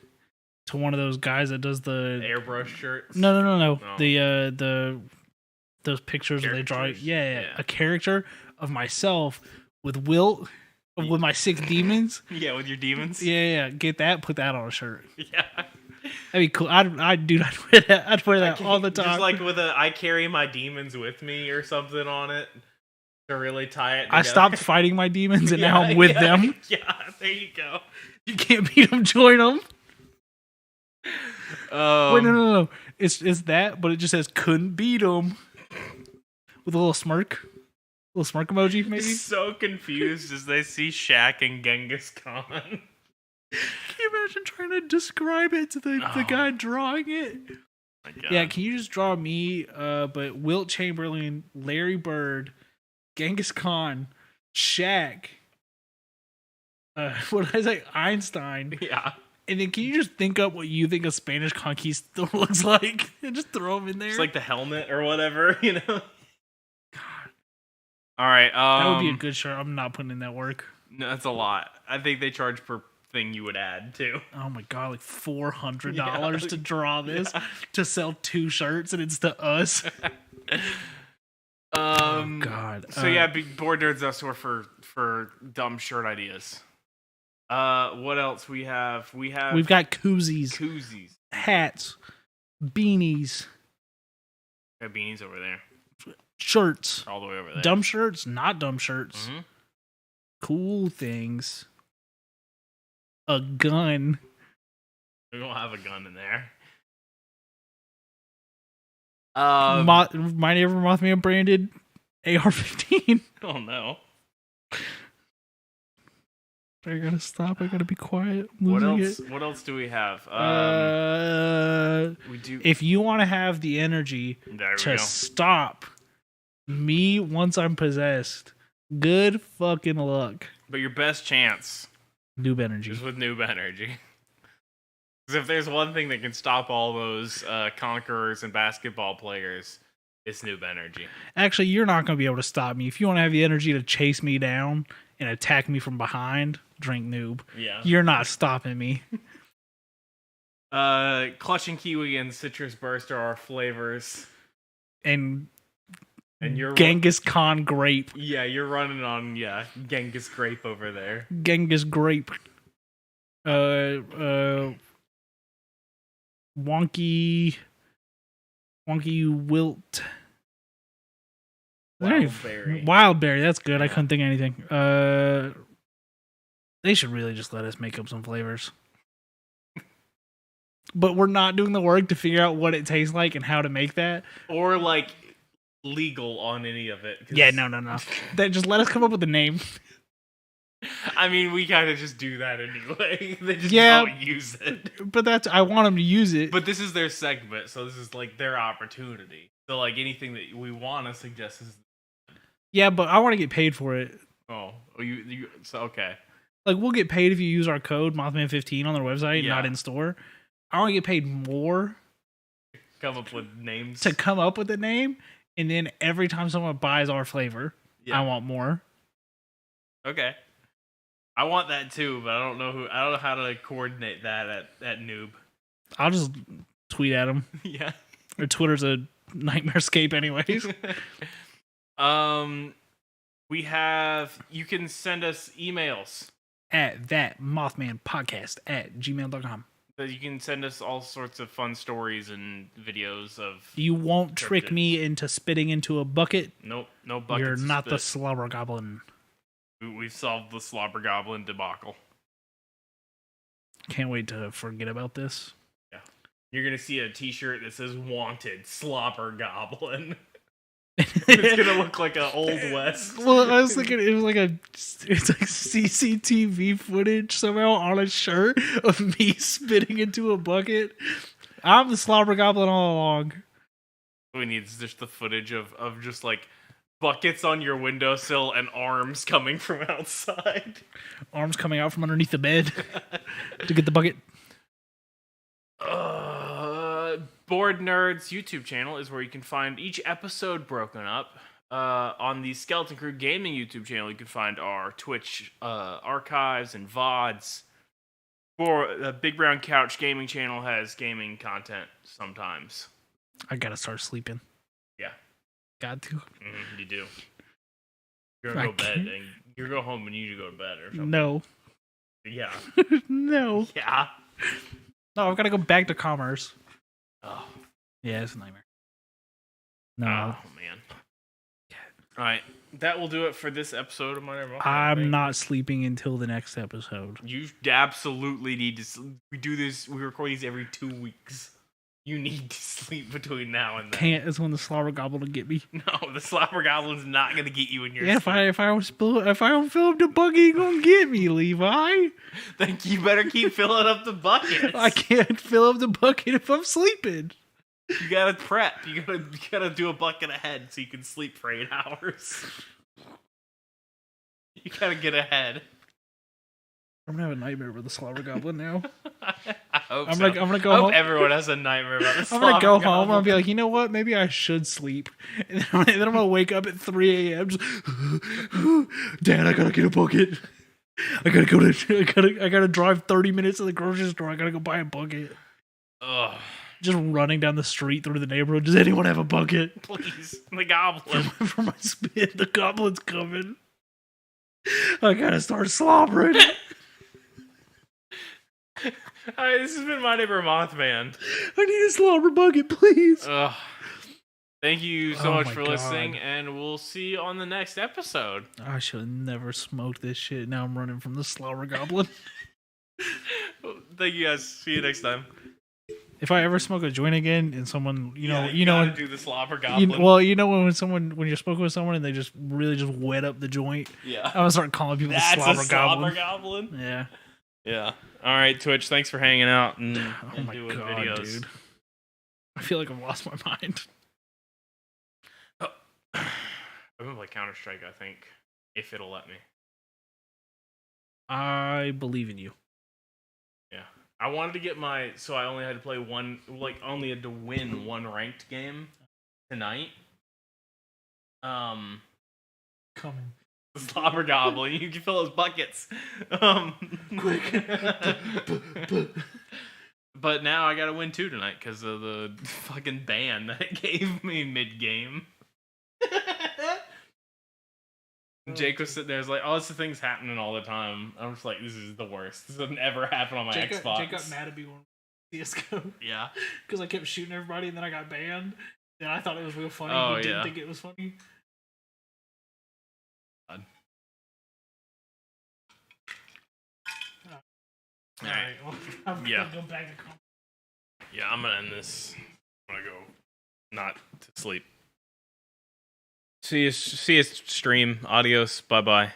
to one of those guys that does the airbrush shirts. No. Those pictures where they draw. Yeah, a character of myself with Wilt. With my 6 demons. Yeah, with your demons. Yeah. Get that. Put that on a shirt. Yeah. That'd be cool. I'd wear that. I'd wear that all the time. Just like with I carry my demons with me or something on it to really tie it together. I stopped fighting my demons and now I'm with them. Yeah, there you go. You can't beat them, join them. Wait, no. It's that, but it just says couldn't beat them with a little smirk. Little smirk emoji, maybe? So confused as they see Shaq and Genghis Khan. Can you imagine trying to describe it to the guy drawing it? My God. Yeah, can you just draw me, but Wilt Chamberlain, Larry Bird, Genghis Khan, Shaq, what did I say? Einstein. Yeah. And then can you just think up what you think a Spanish conquistador looks like? And just throw them in there? It's like the helmet or whatever, you know? All right. That would be a good shirt. I'm not putting in that work. No, that's a lot. I think they charge per thing you would add to. Oh my god, like $400 to draw this to sell 2 shirts, and it's to us. Oh god. So yeah, big board nerds us were for dumb shirt ideas. What else we have? We've got koozies, hats, beanies. We got beanies over there. Shirts. All the way over there. Dumb shirts, not dumb shirts. Mm-hmm. Cool things. A gun. We don't have a gun in there. My Neighbor Mothman branded AR-15. Oh no. I gotta stop. I gotta be quiet. What else do we have? We do. If you want to have the energy to stop me once I'm possessed, good fucking luck. But your best chance, noob energy, is with noob energy. Because if there's one thing that can stop all those conquerors and basketball players, it's noob energy. Actually, you're not going to be able to stop me. If you want to have the energy to chase me down and attack me from behind, drink noob. Yeah. You're not stopping me. Clutch and Kiwi and Citrus Burst are our flavors. And you're Genghis Khan grape. Yeah, you're running on Genghis grape over there. Genghis grape. Wonky wilt. Wildberry. That's good. Yeah. I couldn't think of anything. They should really just let us make up some flavors. But we're not doing the work to figure out what it tastes like and how to make that. Or like legal on any of it. Yeah, no. They just let us come up with a name. I mean, we kind of just do that anyway. They just don't use it. But I want them to use it. But this is their segment, so this is like their opportunity. So like anything that we want to suggest is. Yeah, but I want to get paid for it. Oh, so okay. Like we'll get paid if you use our code Mothman15 on their website, not in store. I want to get paid more. Come up with names. To come up with a name, and then every time someone buys our flavor, I want more. Okay. I want that too, but I don't know how to coordinate that at Noob. I'll just tweet at him. Yeah. Or Twitter's a nightmarescape anyways. You can send us emails at thatmothmanpodcast@gmail.com. You can send us all sorts of fun stories and videos of. You won't trick me into spitting into a bucket. Nope, no buckets. You're not the slobber goblin. We've solved the slobber goblin debacle. Can't wait to forget about this. Yeah, you're gonna see a T-shirt that says "Wanted Slobber Goblin." It's gonna look like an Old West. Well, I was thinking it's like CCTV footage somehow on a shirt of me spitting into a bucket. I'm the slobber goblin all along. We need just the footage of just like buckets on your windowsill and arms coming from outside. Arms coming out from underneath the bed to get the bucket. Board Nerds YouTube channel is where you can find each episode broken up. On the Skeleton Crew Gaming YouTube channel, you can find our Twitch archives and VODs. For the Big Brown Couch Gaming channel has gaming content sometimes. I gotta start sleeping. Yeah. Got to. You do. You're gonna go to bed and you go home and you go to bed or something. No. Yeah. No. Yeah. No, I've got to go back to commerce. Oh. Yeah, it's a nightmare. No. Oh, man. All right. That will do it for this episode of My Neighbor Mothman. I'm not sleeping until the next episode. You absolutely need to sleep. We record these every 2 weeks. You need to sleep between now and then. Can't. It's when the slobber goblin will get me. No, the slobber goblin's not going to get you in your sleep. If I don't fill up the bucket, he's going to get me, Levi. Then you better keep filling up the buckets. I can't fill up the bucket if I'm sleeping. You gotta prep. You gotta do a bucket ahead so you can sleep for 8 hours. You gotta get ahead. I'm gonna have a nightmare with the slobber goblin now. I hope I'm so. gonna go home. Everyone has a nightmare about the slobber I'm gonna go goblin. home. I'll be like, you know what? Maybe I should sleep. And then I'm gonna wake up at 3 a.m. Just, Dad, I gotta get a bucket. I gotta go to. I gotta drive 30 minutes to the grocery store. I gotta go buy a bucket. Ugh. Just running down the street through the neighborhood. Does anyone have a bucket? Please, the goblin. For my spin, the goblin's coming. I gotta start slobbering. Hi, this has been my neighbor Mothman. I need a slobber bucket, please. Ugh. Thank you so much my for God. listening, and we'll see you on the next episode. I should have never smoked this shit. Now I'm running from the slobber goblin. Thank you guys. See you next time. If I ever smoke a joint again and someone, you know, gotta do the slobber goblin. when you're smoking with someone and they just really just wet up the joint. Yeah. I'm gonna start calling people That's the slobber a goblin. goblin. Yeah. Yeah. All right, Twitch. Thanks for hanging out and, Oh my doing God, videos. dude. I feel like I've lost my mind. I'm gonna play Counter-Strike, I think, if it'll let me. I believe in you. Yeah. I wanted to get so I only had to play one, only had to win one ranked game tonight. Coming. Slobber Goblin, you can fill those buckets. Quick. But now I gotta win 2 tonight because of the fucking ban that it gave me mid-game. Jake was sitting there, was like, "Oh, this thing's happening all the time." I'm just like, "This is the worst. This doesn't ever happen on my Xbox." Jake got mad at me when CS:GO. Yeah, because I kept shooting everybody and then I got banned. And I thought it was real funny. Oh, He didn't yeah. think it was funny. All right. Well, I'm Yeah. gonna go back to comp. Yeah, I'm gonna end this. I'm gonna go not to sleep. See you stream. Adios. Bye bye.